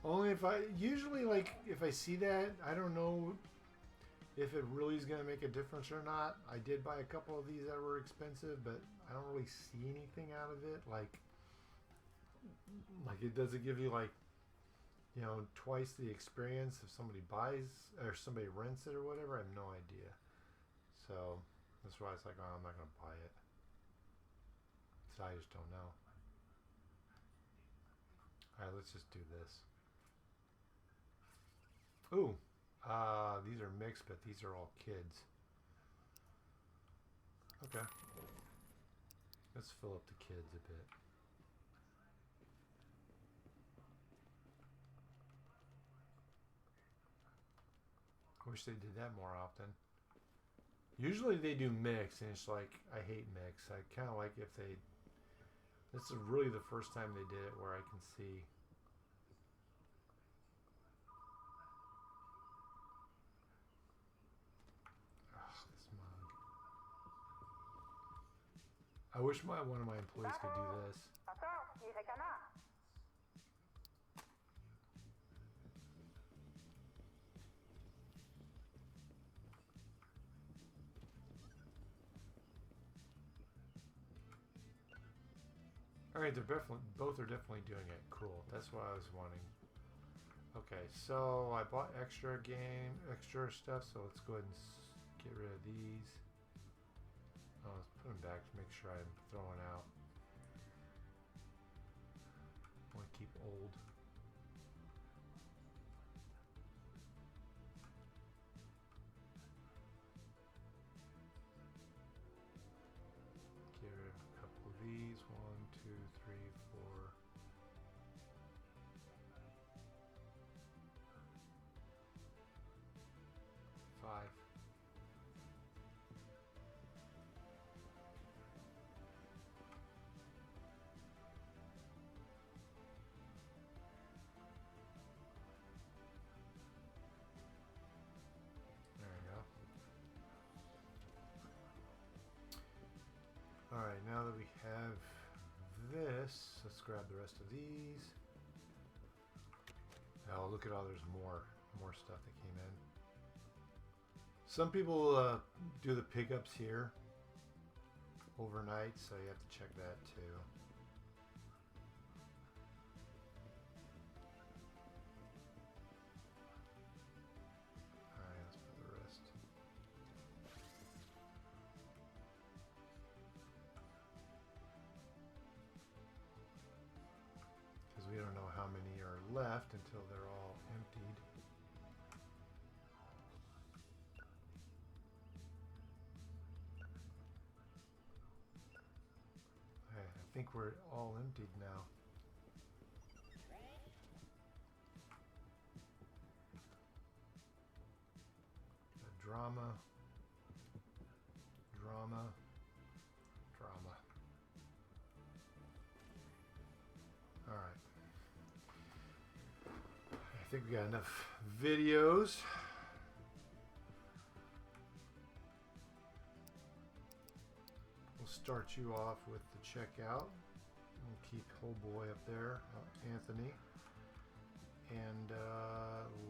Only if I usually, like, if I see that, I don't know if it really is going to make a difference or not. I did buy a couple of these that were expensive, but I don't really see anything out of it. Like it doesn't give you, like, you know, twice the experience if somebody buys or somebody rents it or whatever. I have no idea. So that's why it's like, oh, I'm not going to buy it. So I just don't know. Alright, let's just do this. Ooh. These are mixed, but these are all kids. Okay. Let's fill up the kids a bit. I wish they did that more often. Usually they do mix, and it's like, I hate mix. I kind of like if they... This is really the first time they did it where I can see... I wish one of my employees could do this. Alright, they're both are definitely doing it. Cool. That's what I was wanting. Okay, so I bought extra stuff, so let's go ahead and get rid of these. Oh, let's put them back to make sure I'm throwing out. I want to keep old. Get rid of a couple of these. 1, 2, 3, 4, now that we have this, let's grab the rest of these. Oh, look at all, there's more stuff that came in. Some people do the pickups here overnight, so you have to check that too. Alright, let's put the rest. Because we don't know how many are left until they're all emptied. I think we're all emptied now. Drama. Alright. I think we got enough videos. We'll start you off with the checkout. We'll keep whole boy up there, Anthony. And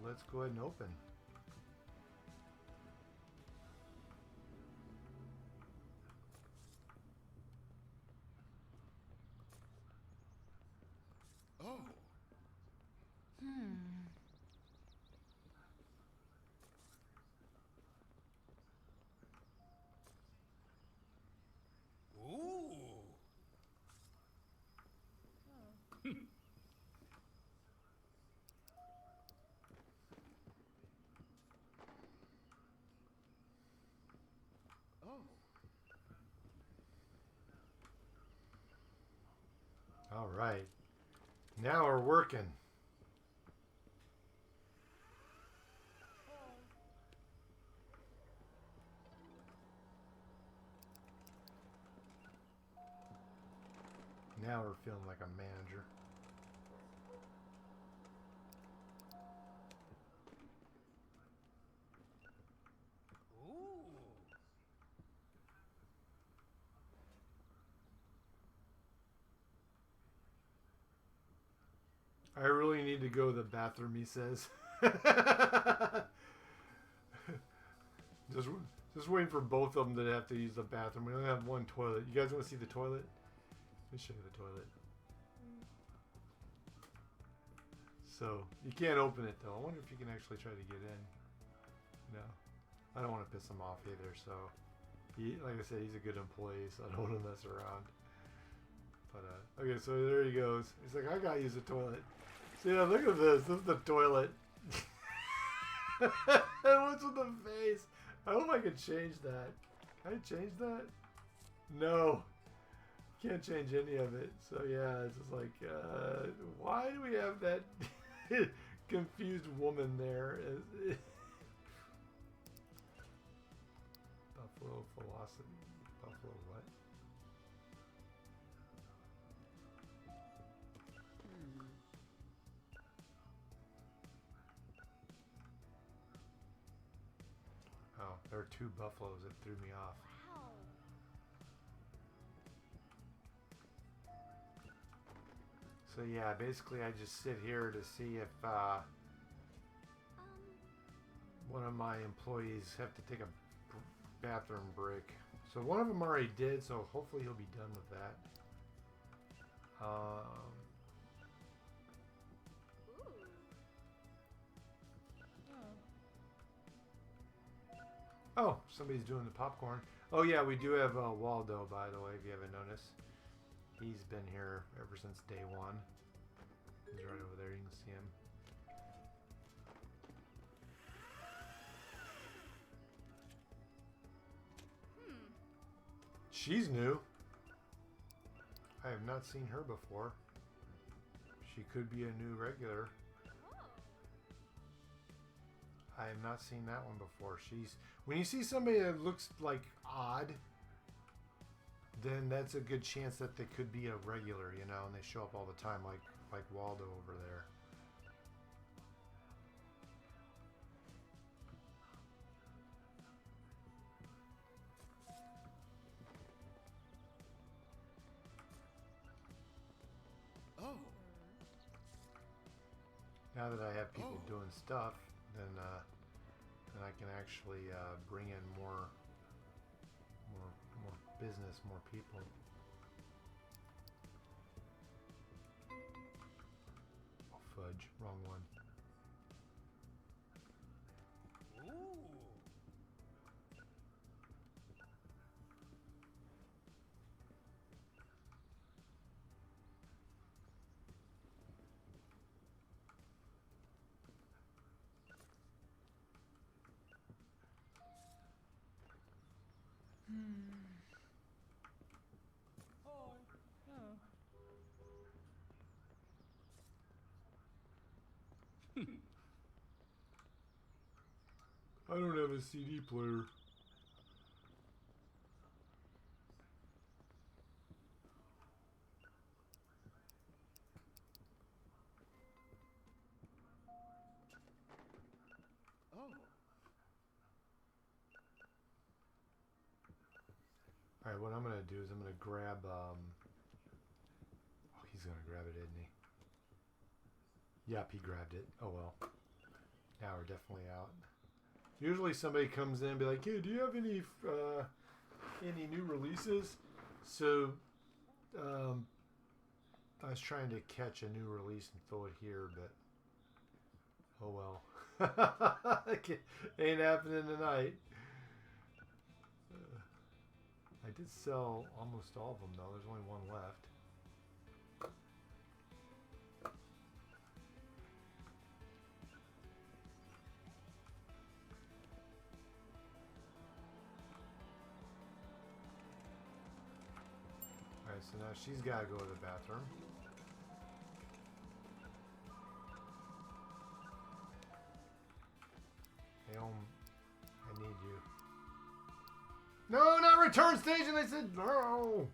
let's go ahead and open. Oh. Ooh. Oh. All right. Now we're working. Now we're feeling like a manager. Ooh. I really need to go to the bathroom, he says. just waiting for both of them to have to use the bathroom. We only have one toilet. You guys want to see the toilet? Let me show you the toilet. So, you can't open it though. I wonder if you can actually try to get in. No. I don't want to piss him off either, so... like I said, he's a good employee, so I don't want to mess around. But, okay, so there he goes. He's like, I gotta use the toilet. So yeah, look at this. This is the toilet. What's with the face? I hope I can change that. Can I change that? No. Can't change any of it. So yeah, it's just like, why do we have that confused woman there? Buffalo philosophy. Buffalo what? Oh, there are two buffaloes that threw me off. Wow. So yeah, basically I just sit here to see if one of my employees have to take a bathroom break. So one of them already did, so hopefully he'll be done with that. Oh, somebody's doing the popcorn. Oh yeah, we do have Waldo, by the way, if you haven't noticed. He's been here ever since day one. He's right over there, you can see him. She's new. I have not seen her before. She could be a new regular. I have not seen that one before. She's when you see somebody that looks like odd, then that's a good chance that they could be a regular, you know, and they show up all the time, like Waldo over there. Now that I have people doing stuff, then I can actually bring in more business, more people. Oh, fudge, wrong one. Ooh. Oh. I don't have a CD player. Oh. Alright, what I'm going to do is I'm going to grab... Oh, he's going to grab it, isn't he? Yep, he grabbed it. Oh, well. Now we're definitely out. Usually somebody comes in and be like, hey, do you have any new releases? So, I was trying to catch a new release and throw it here, but... Oh, well. Ain't happening tonight. I did sell almost all of them, though. There's only one left. Alright, so now she's got to go to the bathroom. Naomi, I need you. No, not return station! I said no!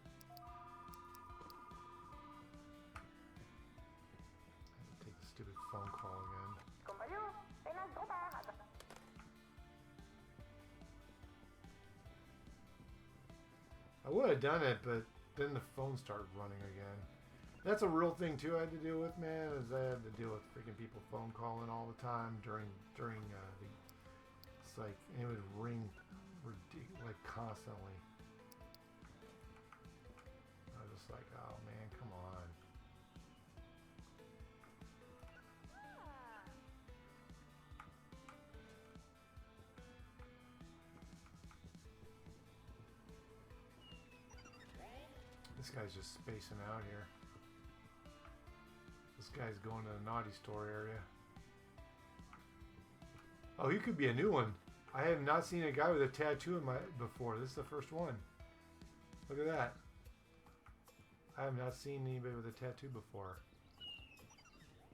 Take the stupid phone call again. I would have done it, but then the phone started running again. That's a real thing too I had to deal with, man, is I had to deal with freaking people phone calling all the time during the... It's like, it would ring like constantly. I was just like, oh man, come on. This guy's just spacing out here. This guy's going to the naughty store area. Oh, he could be a new one. I have not seen a guy with a tattoo in my before. This is the first one. Look at that. I have not seen anybody with a tattoo before.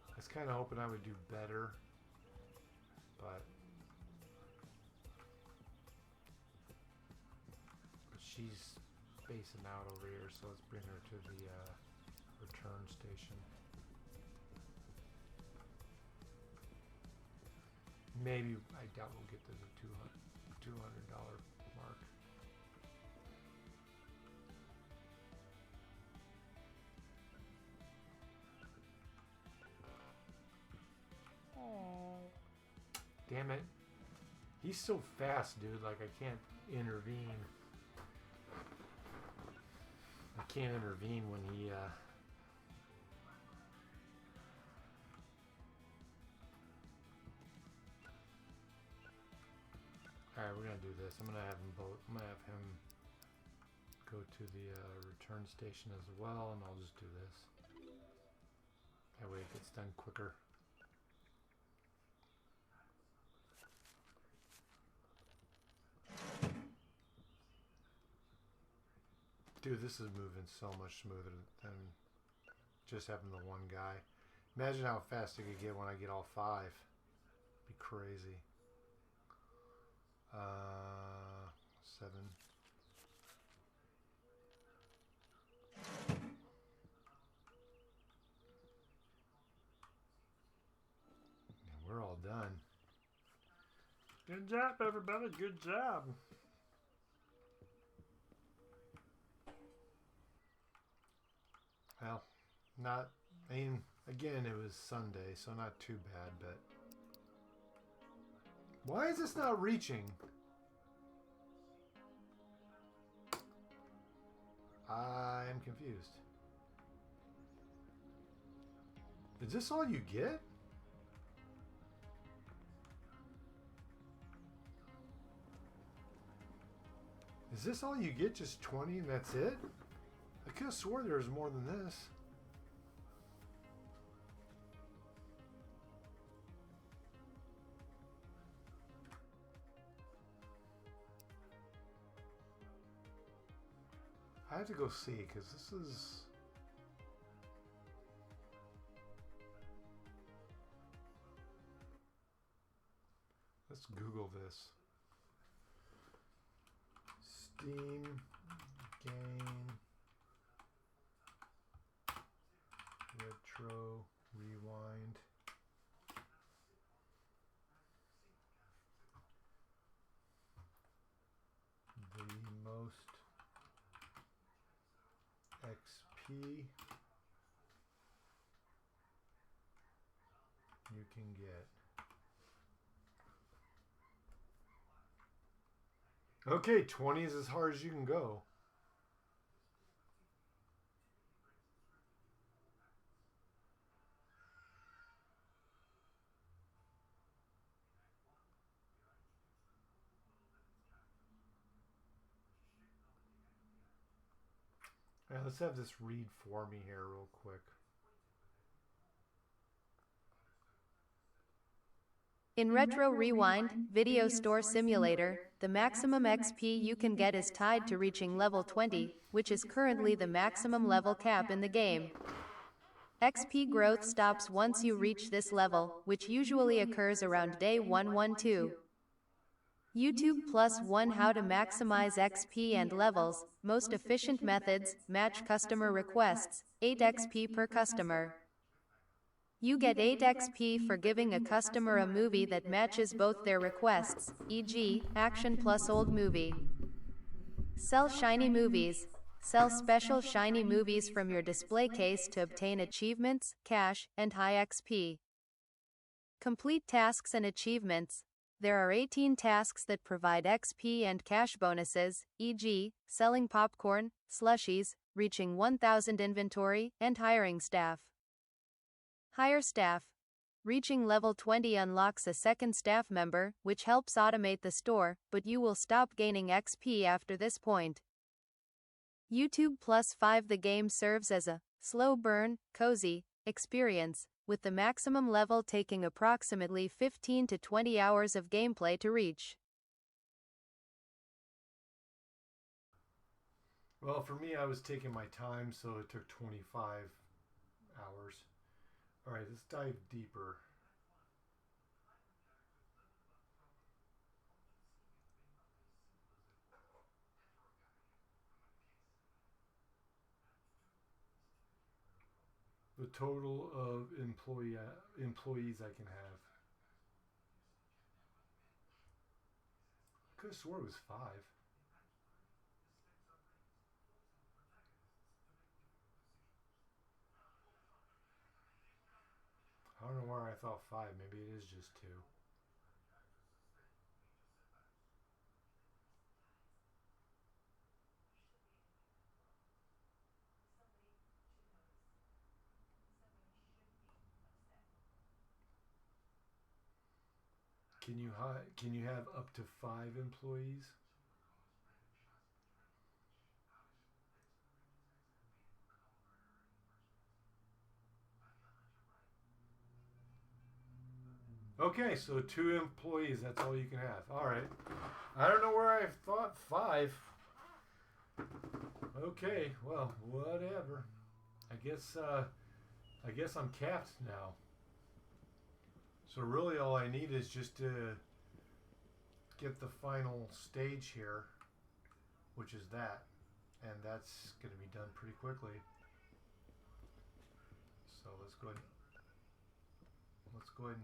I was kind of hoping I would do better, but she's spacing out over here, so let's bring her to the return station. Maybe, I doubt we'll get to the $200 mark. Oh. Damn it. He's so fast, dude, like I can't intervene. I can't intervene when he, Alright, we're gonna do this. I'm gonna have him both. I'm gonna have him go to the return station as well, and I'll just do this. That way it gets done quicker. Dude, this is moving so much smoother than just having the one guy. Imagine how fast it could get when I get all 5. Be crazy. 7. And we're all done. Good job, everybody. Good job. Well, I mean, Again, it was Sunday, so not too bad, but... Why is this not reaching? I am confused. Is this all you get? Is this all you get? Just 20 and that's it? I could have swore there was more than this. I have to go see because this is... Let's Google this. Steam Game Retro Rewind. The most XP you can get. Okay, 20 is as hard as you can go. All right, let's have this read for me here real quick. In Retro Rewind, Video Store Simulator, the maximum XP you can get is tied to reaching level 20, which is currently the maximum level cap in the game. XP growth stops once you reach this level, which usually occurs around day 112. YouTube Plus 1 How to Maximize XP and Levels, Most Efficient Methods, Match Customer Requests, 8 XP per customer. You get 8 XP for giving a customer a movie that matches both their requests, e.g., Action plus Old Movie. Sell shiny movies. Sell special shiny movies from your display case to obtain achievements, cash, and high XP. Complete tasks and achievements. There are 18 tasks that provide XP and cash bonuses, e.g., selling popcorn, slushies, reaching 1,000 inventory, and hiring staff. Hire staff. Reaching level 20 unlocks a second staff member, which helps automate the store, but you will stop gaining XP after this point. YouTube Plus 5 The game serves as a slow burn, cozy experience, with the maximum level taking approximately 15 to 20 hours of gameplay to reach. Well, for me, I was taking my time, so it took 25 hours. All right, let's dive deeper. The total of employees I can have. I could have swore it was 5. I don't know where I thought 5. Maybe it is just 2. Can you have up to 5 employees? Okay, so 2 employees, that's all you can have. All right. I don't know where I thought 5. Okay, well, whatever. I guess I'm capped now. So really all I need is just to get the final stage here, which is that. And that's going to be done pretty quickly. So let's go ahead and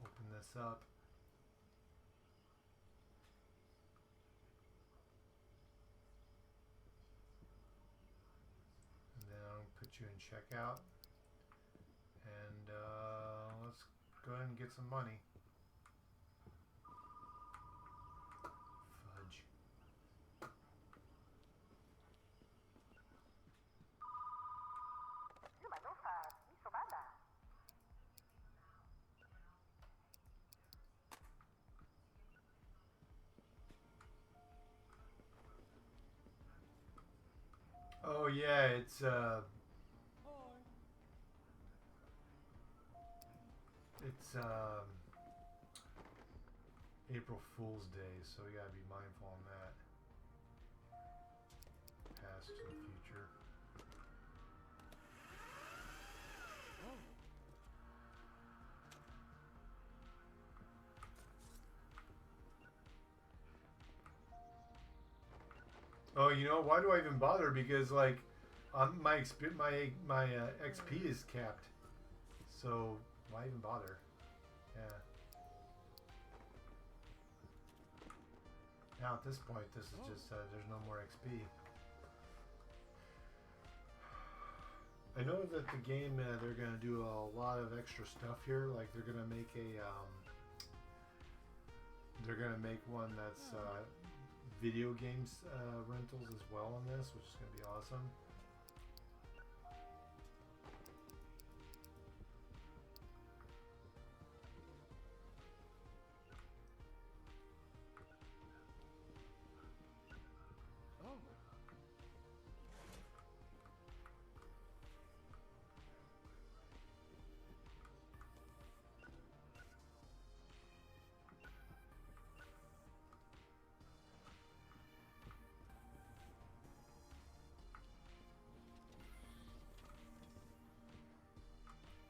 open this up. And then I'm check out. And let's go ahead and get some money. Fudge. Oh yeah, it's Hi. April Fool's Day, so we gotta be mindful on that. Past to the future. Oh, you know, why do I even bother? Because like, my XP is capped, so why even bother? Yeah. Now at this point, this is just there's no more XP. I know that the game they're gonna do a lot of extra stuff here. Like they're gonna make one that's video games rentals as well on this, which is gonna be awesome.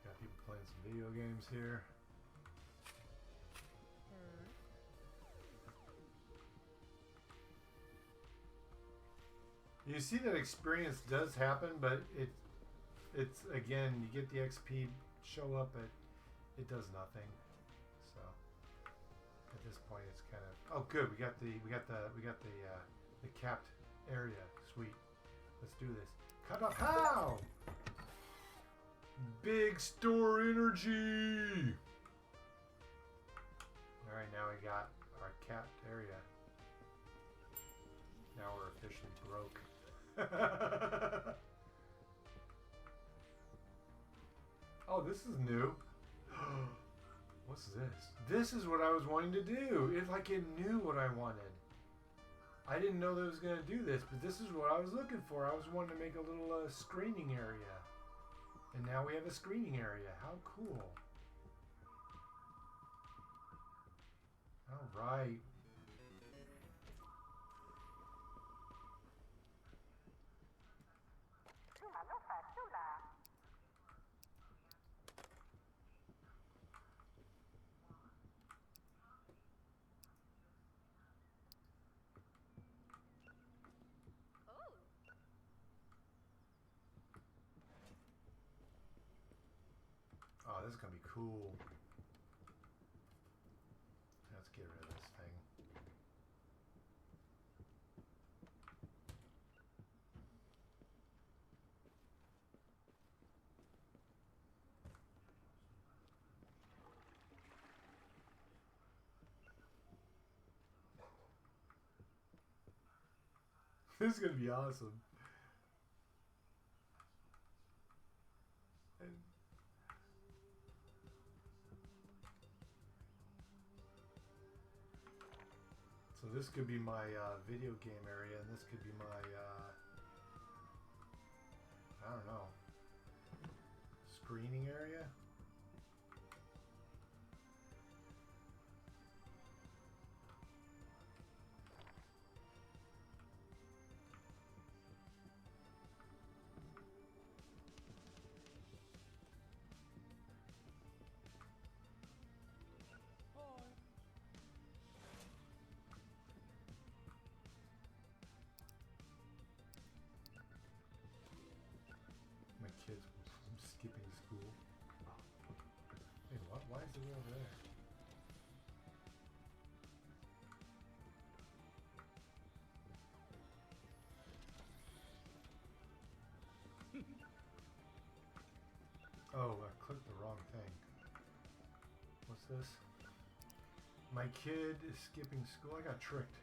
Got people playing some video games here. You see that experience does happen, but it's again, you get the XP show up, but it does nothing. So at this point, it's kind of good. We got the capped area. Sweet. Let's do this. Kapow! Big store energy. All right, now we got our capped area. Now we're officially broke. Oh, this is new. What's this? This is what I was wanting to do. It knew what I wanted. I didn't know that it was going to do this, but this is what I was looking for. I was wanting to make a little screening area. And now we have a screening area. How cool. All right. Oh, this is going to be cool. Let's get rid of this thing. This is going to be awesome. So this could be my video game area, and this could be my, I don't know, screening area? My kids skipping school. Hey, what? Why is it over there? Oh, I clicked the wrong thing. What's this? My kid is skipping school. I got tricked.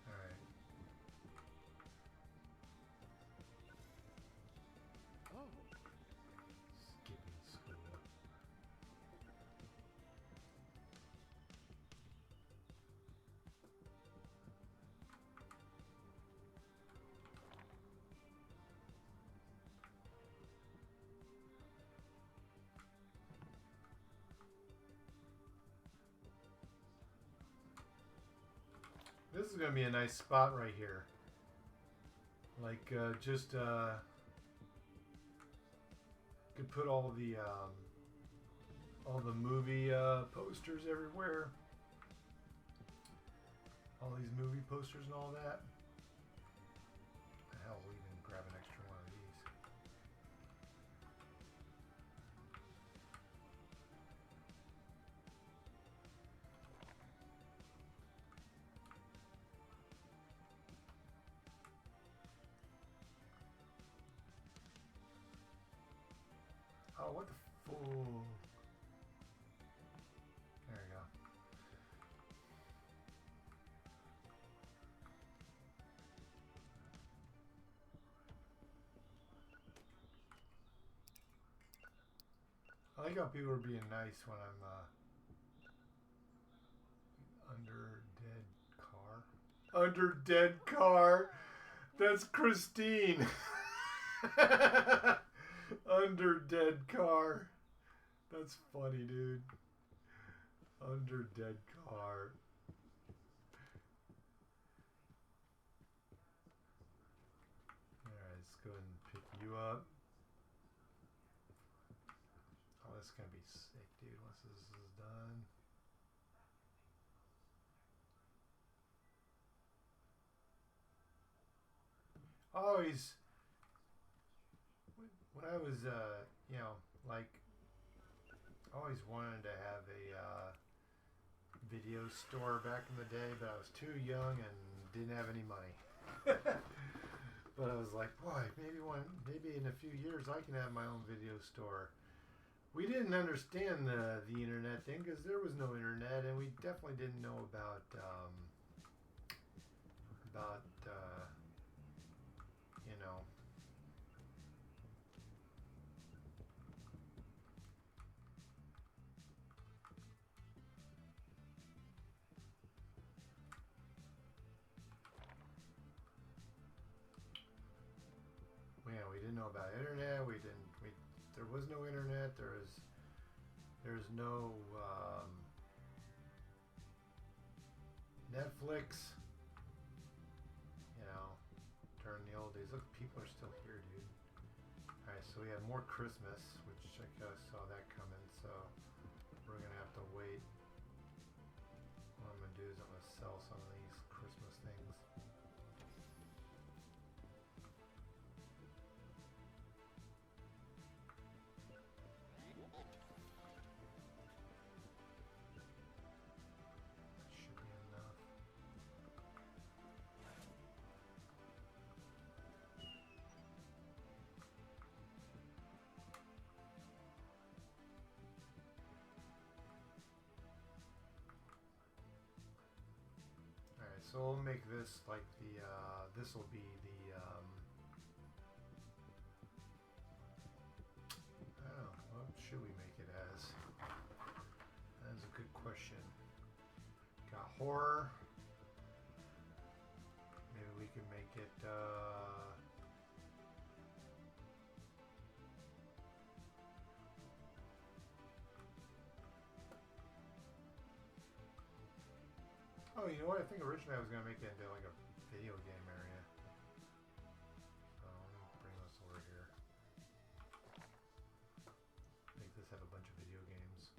Alright. Oh. Skipping school. This is going to be a nice spot right here. Like, could put all the movie posters everywhere. All these movie posters and all that. Hell, we'll even grab an extra one of these. Oh, what the fool. There you go. I like how people are being nice when I'm under dead car. Under dead car. That's Christine. Under dead car. That's funny, dude. Under dead car. Alright, let's go ahead and pick you up. Oh, this is gonna be sick, dude, once this is done. Oh, he's... When I was, like, I always wanted to have a video store back in the day, but I was too young and didn't have any money. But I was like, boy, maybe in a few years I can have my own video store. We didn't understand the internet thing because there was no internet, and we definitely didn't know about you know. Yeah, we didn't know about internet. There was no internet. There's no Netflix. You know, during the old days. Look, people are still here, dude. All right, so we have more Christmas, which I kind of saw that coming. So we're gonna have to wait. What I'm gonna do is I'm gonna sell some of these Christmas things. Should be enough. Alright, so we'll make this like the, this will be the, I don't know, what should we make it as? That's a good question. Got horror. Maybe we can make it, oh, you know what? I think originally I was going to make it into like a video game area. So let me bring this over here. Make this have a bunch of video games.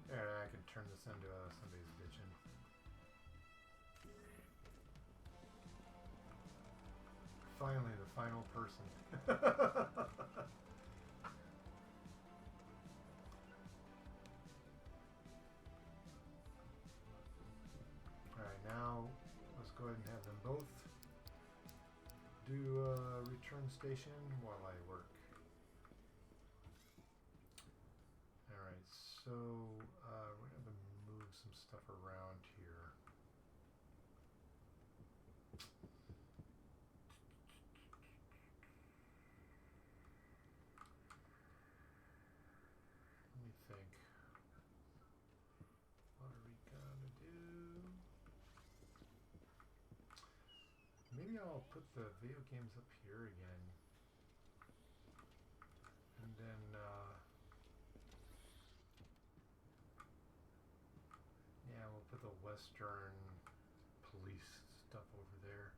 There, I can turn this into somebody's bitching. Finally, the final person. Alright, now let's go ahead and have them both do return station while I work. Alright, so we're going to move some stuff around here. Let me think. What are we gonna do? Maybe I'll put the video games up here again. And then, yeah, we'll put the Western police stuff over there.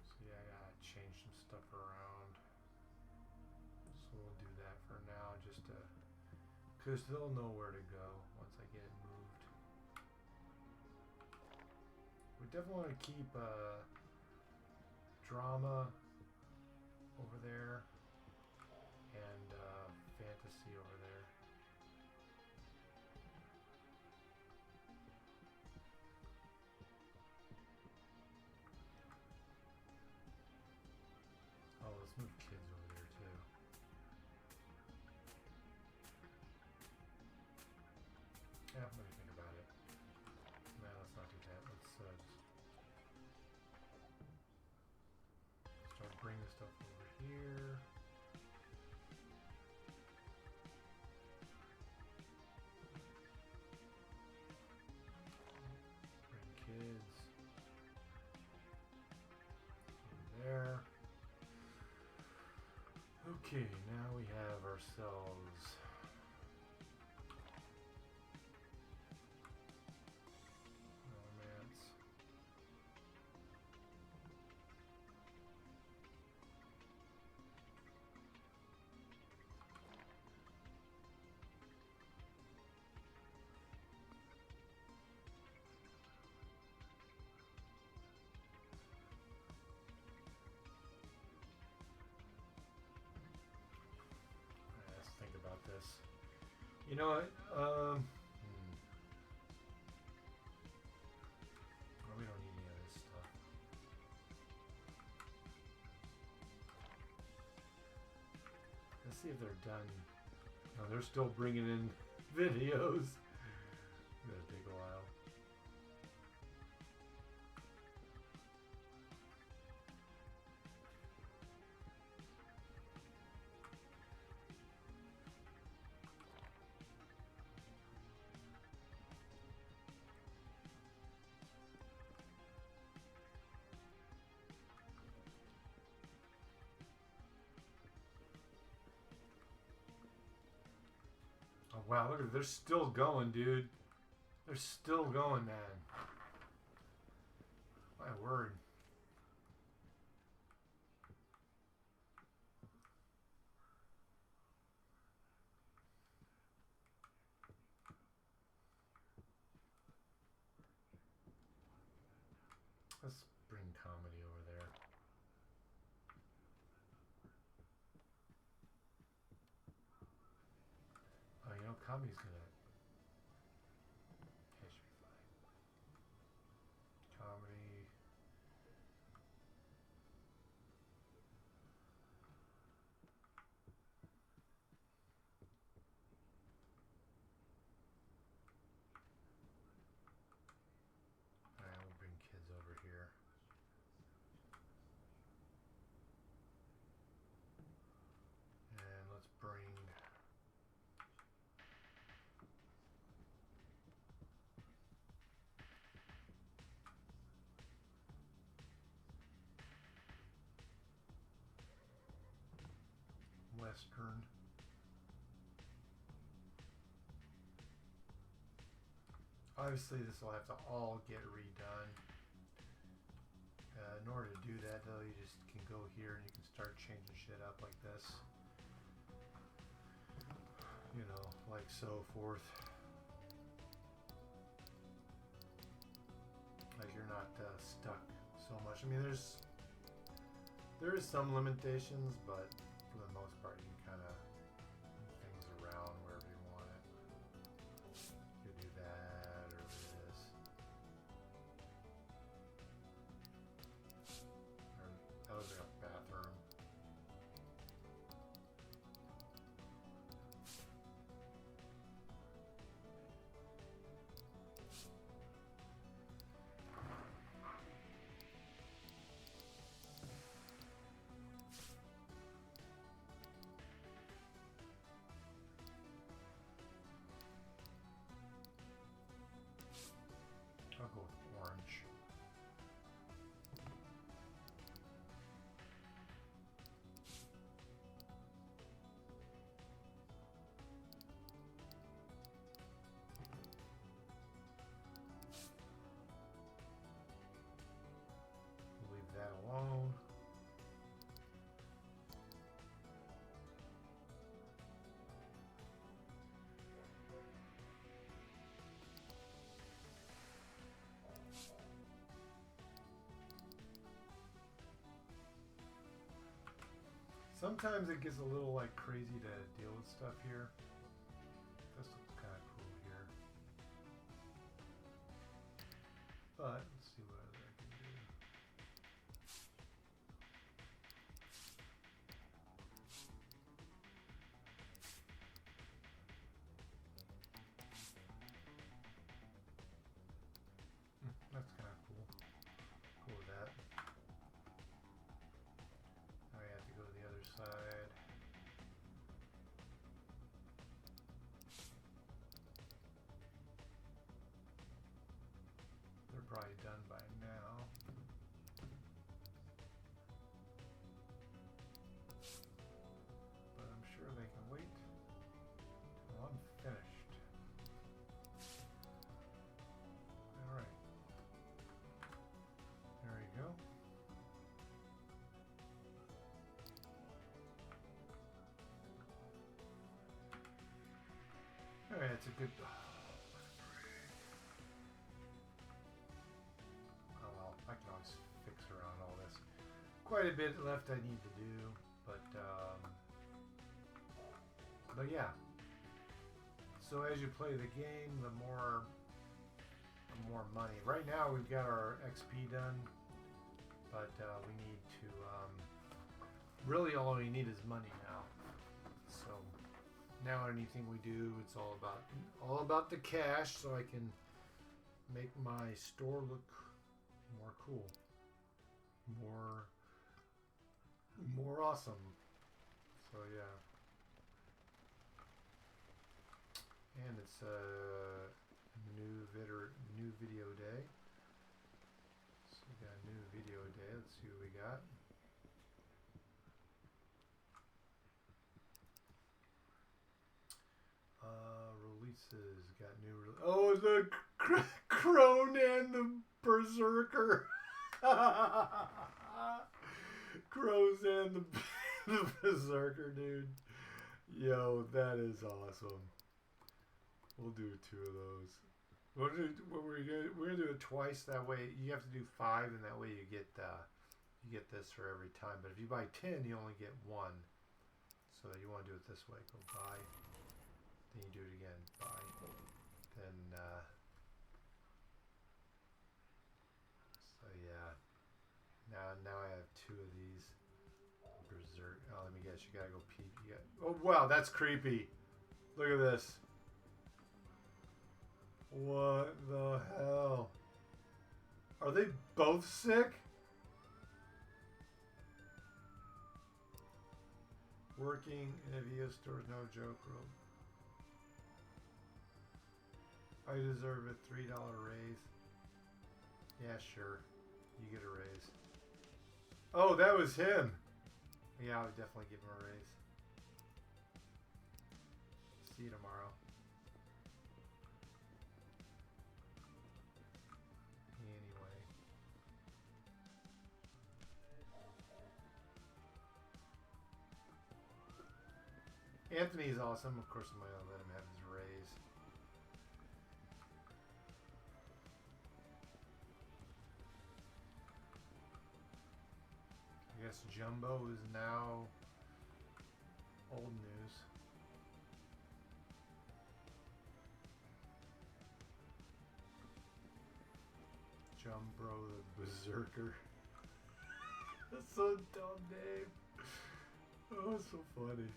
So yeah, I gotta change some stuff around. So we'll do that for now, just to, because they'll know where to go once I get it moved. We definitely want to keep drama over there and fantasy over there. Oh, let's move kids over there too. Yeah, let me think about it. No, let's not do that. Let's just start bringing stuff over here. Bring kids over there. Okay, now we have ourselves romance. Let's think about this. You know what? Well, we don't need any of this stuff. Let's see if they're done. No, they're still bringing in videos. It's gonna take a while. Oh wow, look at, they're still going, dude. They're still going, man. My word. Let's bring comedy over there. Oh, you know, comedy's gonna. Yeah, it should be fine. Comedy. Alright, we'll bring kids over here. And let's bring. Western. Obviously, this will have to all get redone. In order to do that, though, you just can go here and you can start changing shit up like this. You know, like so forth. Like you're not stuck so much. I mean, there is some limitations, but for the most part, you can kind of move things around wherever you want it. You could do that or this. Or that was like a bathroom. I'll go with orange. Leave that alone. Sometimes it gets a little like crazy to deal with stuff here. This looks kind of cool here. But let's see what other I can do. That's kind of cool. Cool with that. Now I have to go to the other side. They're probably done by now. But I'm sure they can wait till I'm finished. Alright. There you go. Alright, it's a good... Oh well, I can always fix around all this. Quite a bit left I need to do, but yeah. So as you play the game, the more money. Right now we've got our XP done, but we need to really all we need is money now. So now anything we do, it's all about the cash, so I can make my store look more cool, more awesome. So yeah, and it's a new video day. So we got a new video day. Let's see what we got. Releases got new. Oh, the Cronan the Berserker. Crozan the Berserker, dude. Yo, that is awesome. We'll do 2 of those. We're gonna do it twice. That way you have to do 5, and that way you get this for every time. But if you buy 10, you only get 1. So you want to do it this way. Go buy. Then you do it again. Buy. Then so yeah. Now I have 2 of these. Berserk. Oh, let me guess. You gotta go peep. Oh wow, that's creepy. Look at this. What the hell? Are they both sick? Working in a VO store is no joke, bro. I deserve a $3 raise. Yeah, sure. You get a raise. Oh, that was him. Yeah, I would definitely give him a raise. See you tomorrow. Anyway. Anthony's awesome. Of course, I'm going to let him have his raise. I guess Jumbo is now old news. Jumbro the Berserker. That's so dumb name. Oh, it's so funny.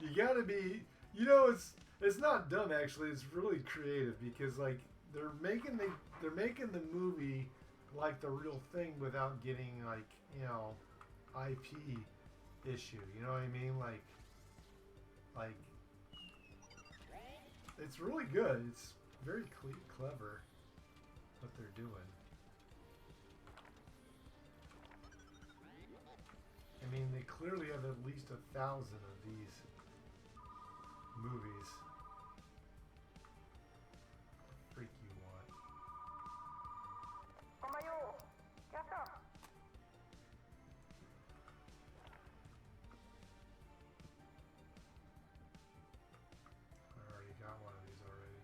You gotta be, you know, it's not dumb actually. It's really creative because like they're making the movie like the real thing without getting like, you know, IP issue. You know what I mean? Like it's really good. It's very clever what they're doing. I mean, they clearly have at least 1,000 of these movies. What the freak you want? I already got one of these already.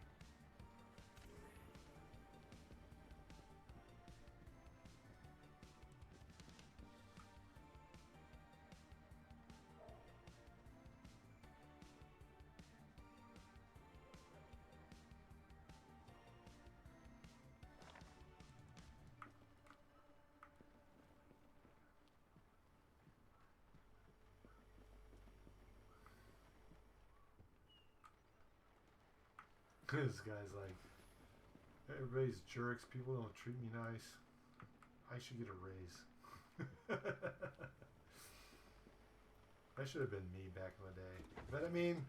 This guy's like, everybody's jerks. People don't treat me nice. I should get a raise. That should have been me back in the day. But I mean,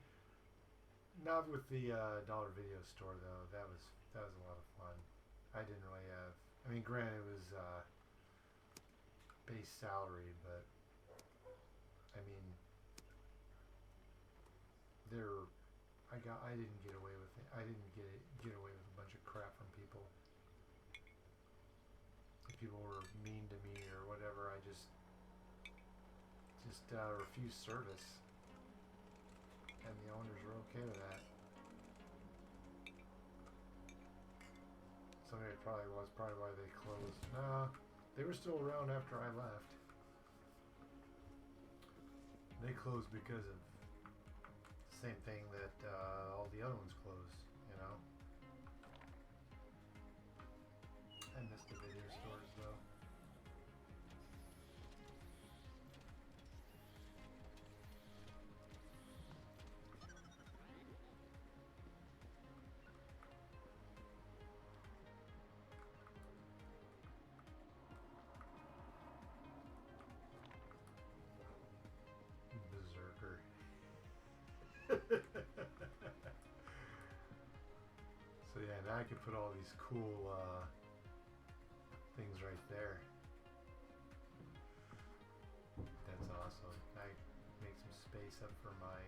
not with the dollar video store though. That was a lot of fun. I didn't really have. I mean, granted it was base salary, but I mean, I didn't get away with it. I didn't get away with a bunch of crap from people. If people were mean to me or whatever, I just refused service, and the owners were okay with that. Somebody probably why they closed. Nah, they were still around after I left. They closed because of same thing that all the other ones closed, you know. I miss the video stores though. Berserker. So yeah, now I can put all these cool things right there. That's awesome. I make some space up for my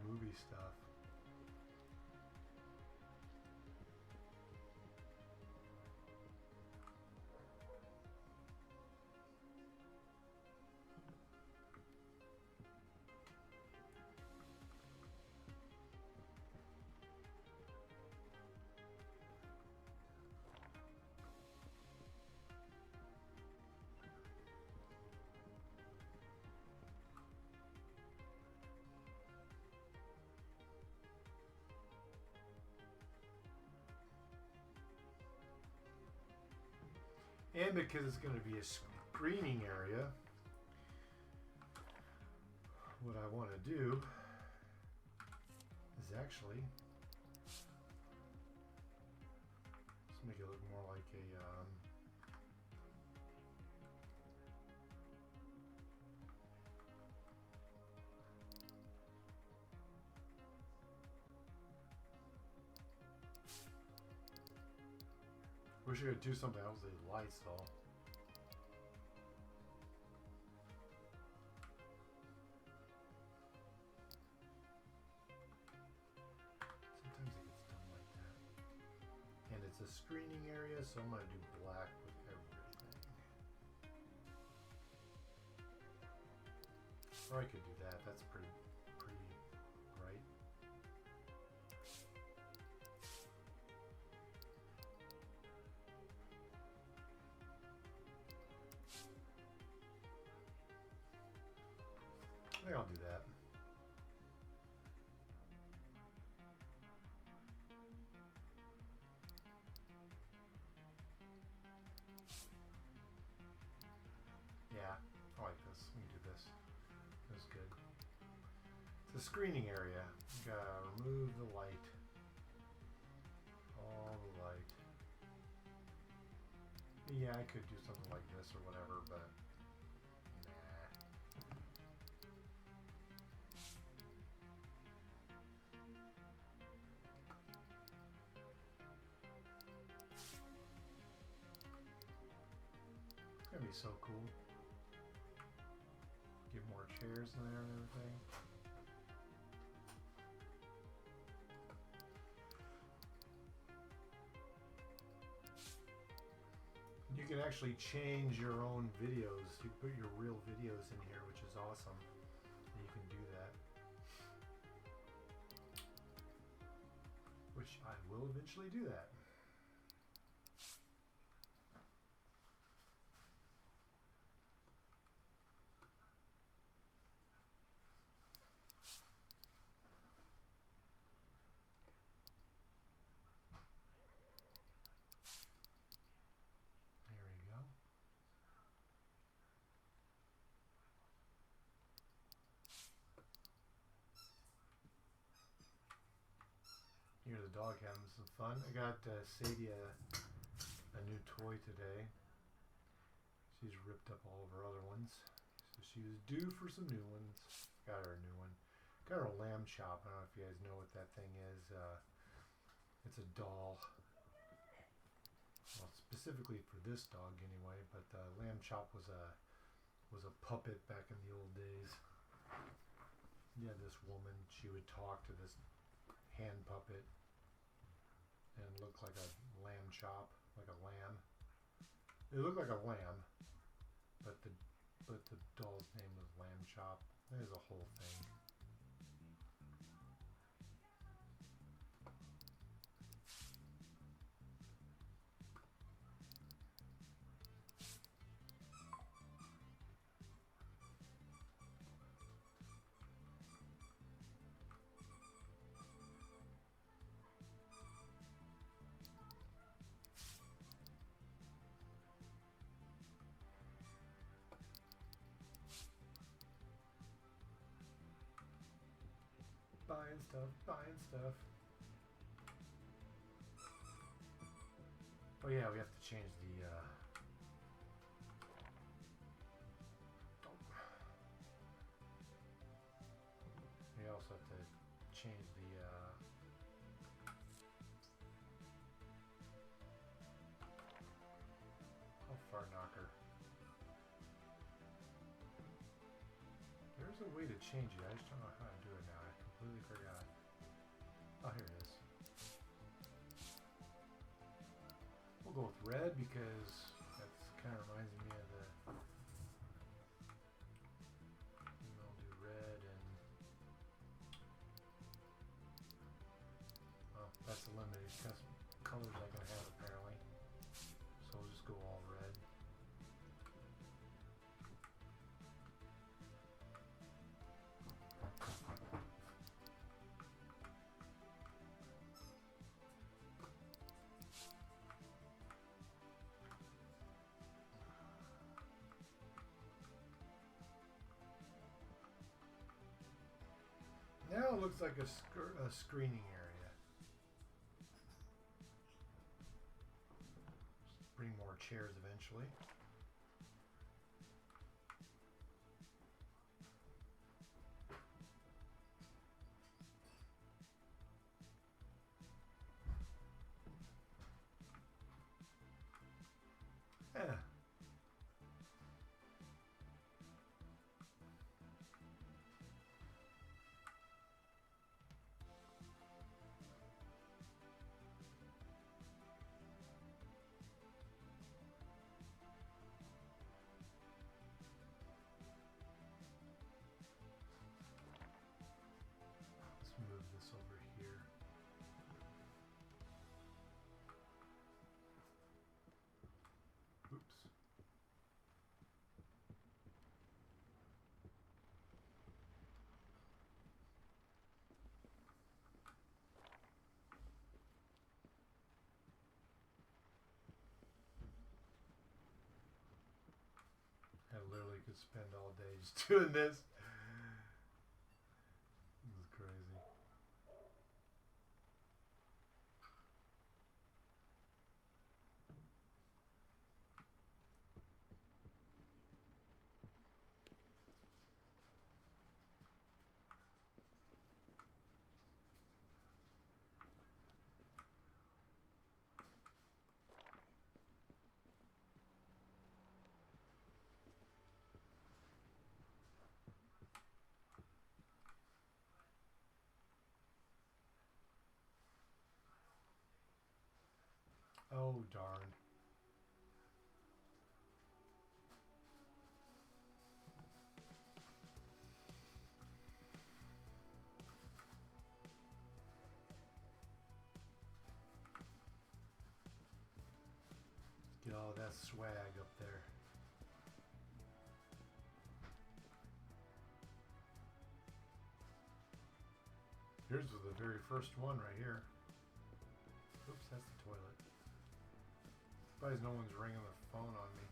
movie stuff. And because it's going to be a screening area, what I want to do is actually just make it look more like a wish I could do something else with these lights though. Sometimes it gets done like that. And it's a screening area, so I'm going to do black with everything. Or I could do that. That's pretty bright. I think I'll do that. Yeah, I like this. We can do this. This is good. It's a screening area. You gotta remove the light. All the light. Yeah, I could do something like this or whatever, but nah. It's gonna be so cool. Get more chairs in there and everything. You can actually change your own videos. You put your real videos in here, which is awesome. And you can do that. Which I will eventually do that. There we go. Here the dog having some fun. I got Sadie a new toy today. She's ripped up all of her other ones. So she was due for some new ones. Got her a new one. Got her a lamb chop. I don't know if you guys know what that thing is. It's a doll. Well, specifically for this dog anyway, but lamb chop was a puppet back in the old days. Yeah, this woman, she would talk to this hand puppet and look like a lamb chop, like a lamb. It looked like a lamb, but the doll's name was Lamb Chop. There's a whole thing. Buying stuff. Oh yeah, we have to change the we also have to change the how far knocker. There's a way to change it. I just don't know how to do it now. I completely forgot. Oh, here it is. We'll go with red because that kind of reminds me of the. I'll do red and. Well, that's the limited colors I can have apparently. So we'll just go all red. Now it looks like a screening area. Bring more chairs eventually. Yeah. could spend all day just doing this. This is crazy. Oh, darn. Get all that swag up there. Here's the very first one right here. Oops, that's the toilet. Surprised no one's ringing the phone on me.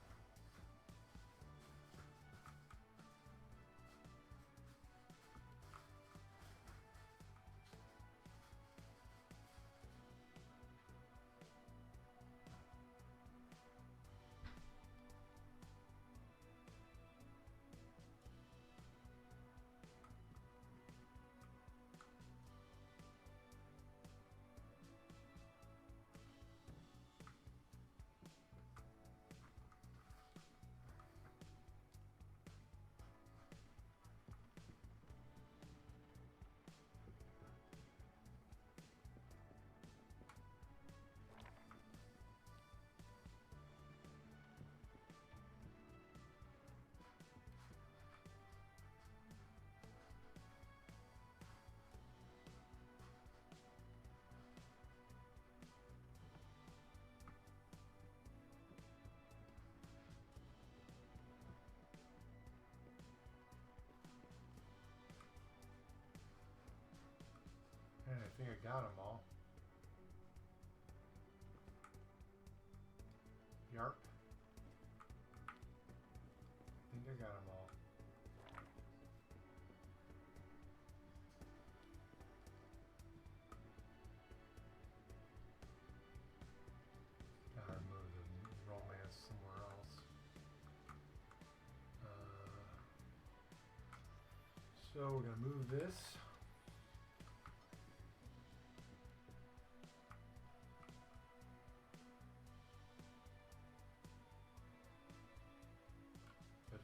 Man, I think I got them all. Yarp. I think I got them all. Gotta remove the romance somewhere else. So we're gonna move this.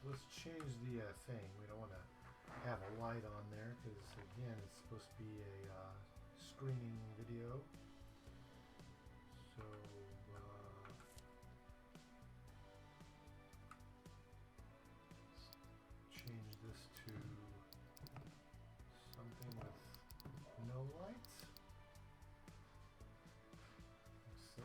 Let's change the thing. We don't want to have a light on there because, again, it's supposed to be a screening video. So, change this to something with no lights. So,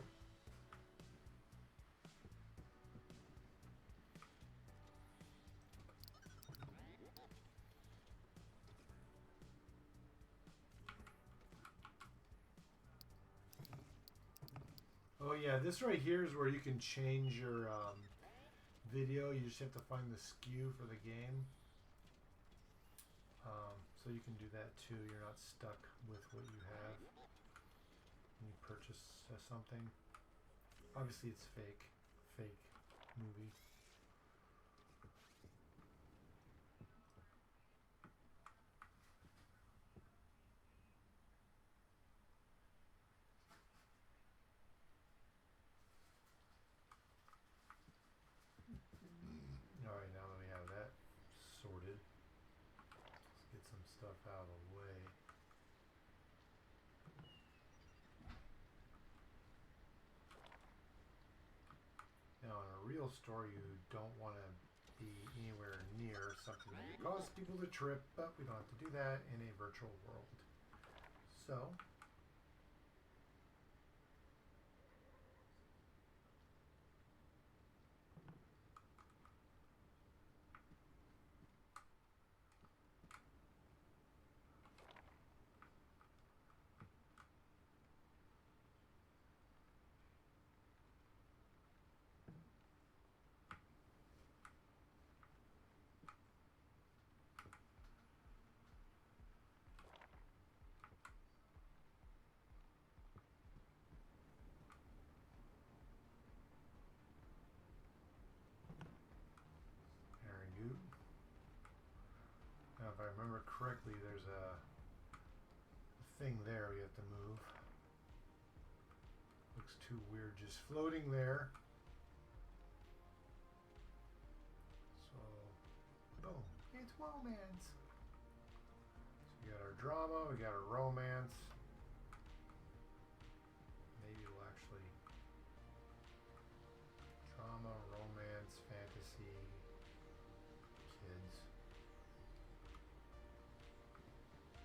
oh yeah, this right here is where you can change your video. You just have to find the SKU for the game. So you can do that too. You're not stuck with what you have when you purchase something. Obviously it's fake movie. Alright, now that we have that sorted, let's get some stuff out of the way. Now, in a real store, you don't want to be anywhere near something that could cause people to trip, but we don't have to do that in a virtual world. So, remember correctly, there's a thing there we have to move. Looks too weird just floating there. So, boom. It's romance. So we got our drama, we got our romance. Maybe we'll actually drama, romance, fantasy, kids.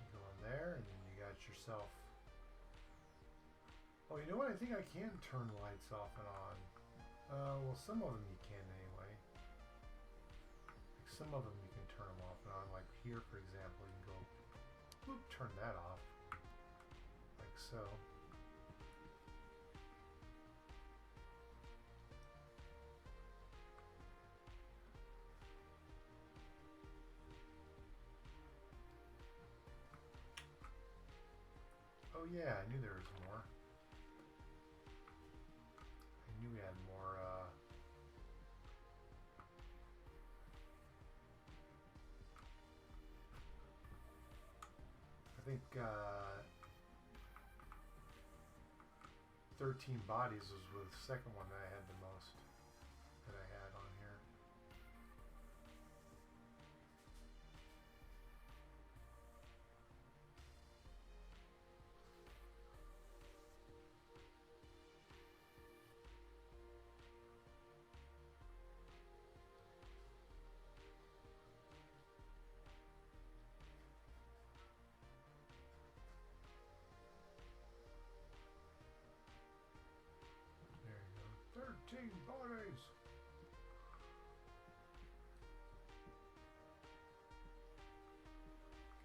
You go in there and then you got yourself. Oh, you know what? I think I can turn lights off and on. Well, some of them you can anyway. Like some of them you can turn them off and on. Like here, for example, you can go, whoop, turn that off. Like so. Oh yeah, I knew there was more. I knew we had more, I think, 13 bodies was the second one that I had the most, that I had on here. There you go. 13 bodies!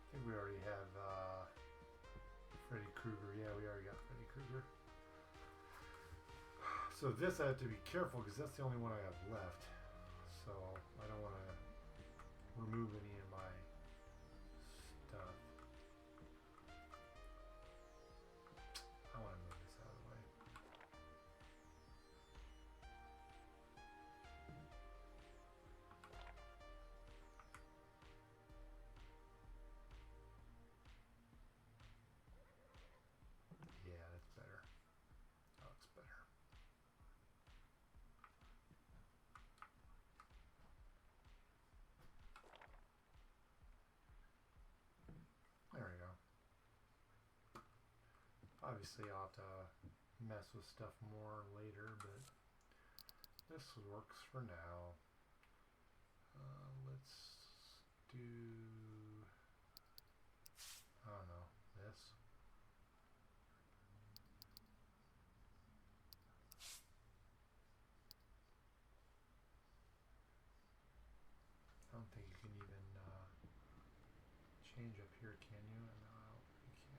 I think we already have Freddy Krueger. Yeah, we already got Freddy Krueger. So this I have to be careful because that's the only one I have left. So I don't want to remove any of my stuff. I want to move this out of the way. Yeah, that's better. That looks better. There we go. Obviously, I'll have to mess with stuff more later, but this works for now. Let's do, I don't know, this. I don't think you can even change up here, can you? No, you can.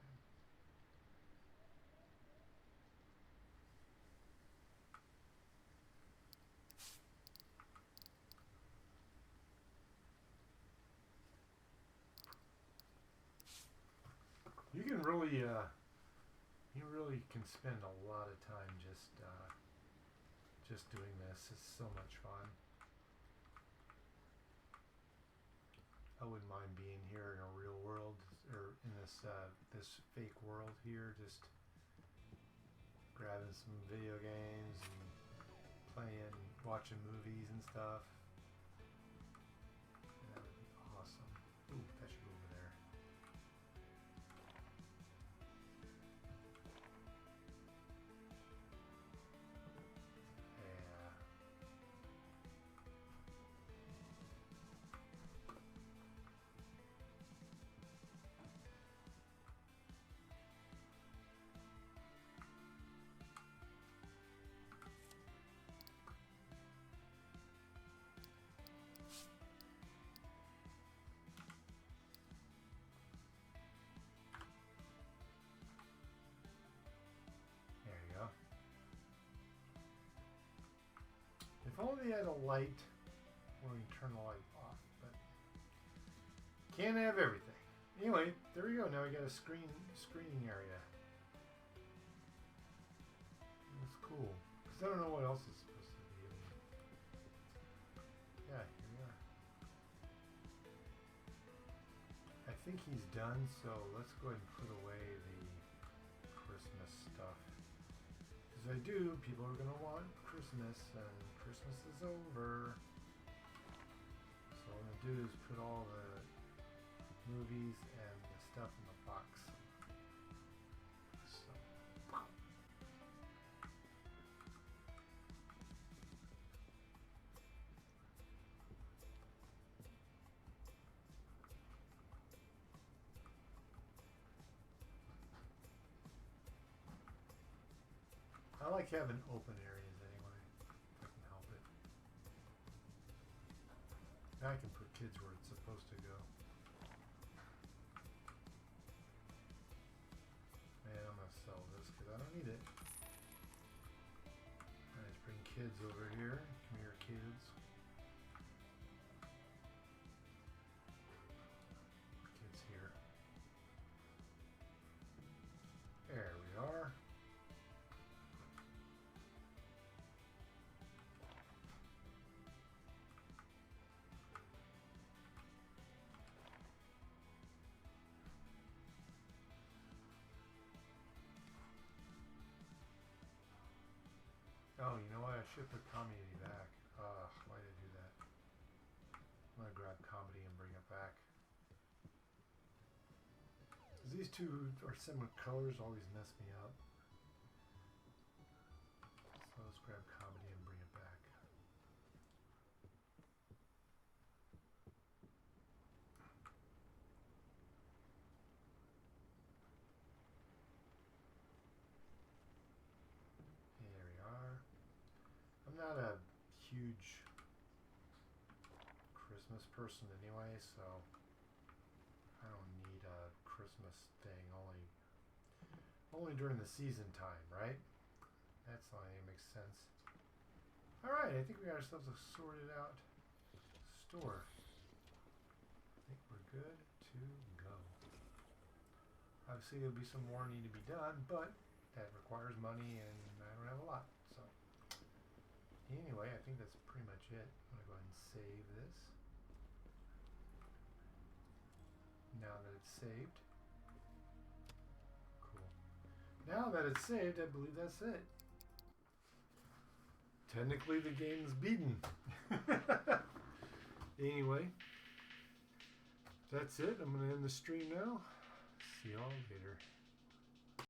You can really, you really can spend a lot of time just doing this. It's so much fun. I wouldn't mind being here in a real world, or in this this fake world here, just grabbing some video games and playing, watching movies and stuff. That would be awesome. Ooh, that should go over there. Yeah. There you go. If only they had a light where we can turn the light off, but can't have everything. Anyway, there we go. Now we got a screening area. That's cool. Because I don't know what else is supposed to be. Yeah, here we are. think he's done, so let's go ahead and put away the Christmas stuff. Because I do, people are going to want Christmas, and Christmas is over. So what I'm going to do is put all the movies and the stuff in the box. So. I like having open areas anyway, if I can help it. Now I can put kids where it's supposed to go. Man, I'm gonna sell this because I don't need it. Let's bring kids over here. Come here, kids. Kids here. There we are. Oh, you know what? I should put comedy back. Why did I do that? I'm gonna grab comedy and bring it back. 'Cause these two are similar colors, always mess me up. So let's grab comedy and bring it back. There we are. I'm not a huge Christmas person anyway, so I don't need a Christmas thing only during the season time, right? That's the only thing that makes sense. Alright, I think we got ourselves a sorted out store. I think we're good to go. Obviously there'll be some more need to be done, but that requires money and I don't have a lot, so anyway, I think that's pretty much it. I'm gonna go ahead and save this. Now that it's saved. Cool. Now that it's saved, I believe that's it. Technically the game's beaten. Anyway, that's it. I'm gonna end the stream now. See y'all later.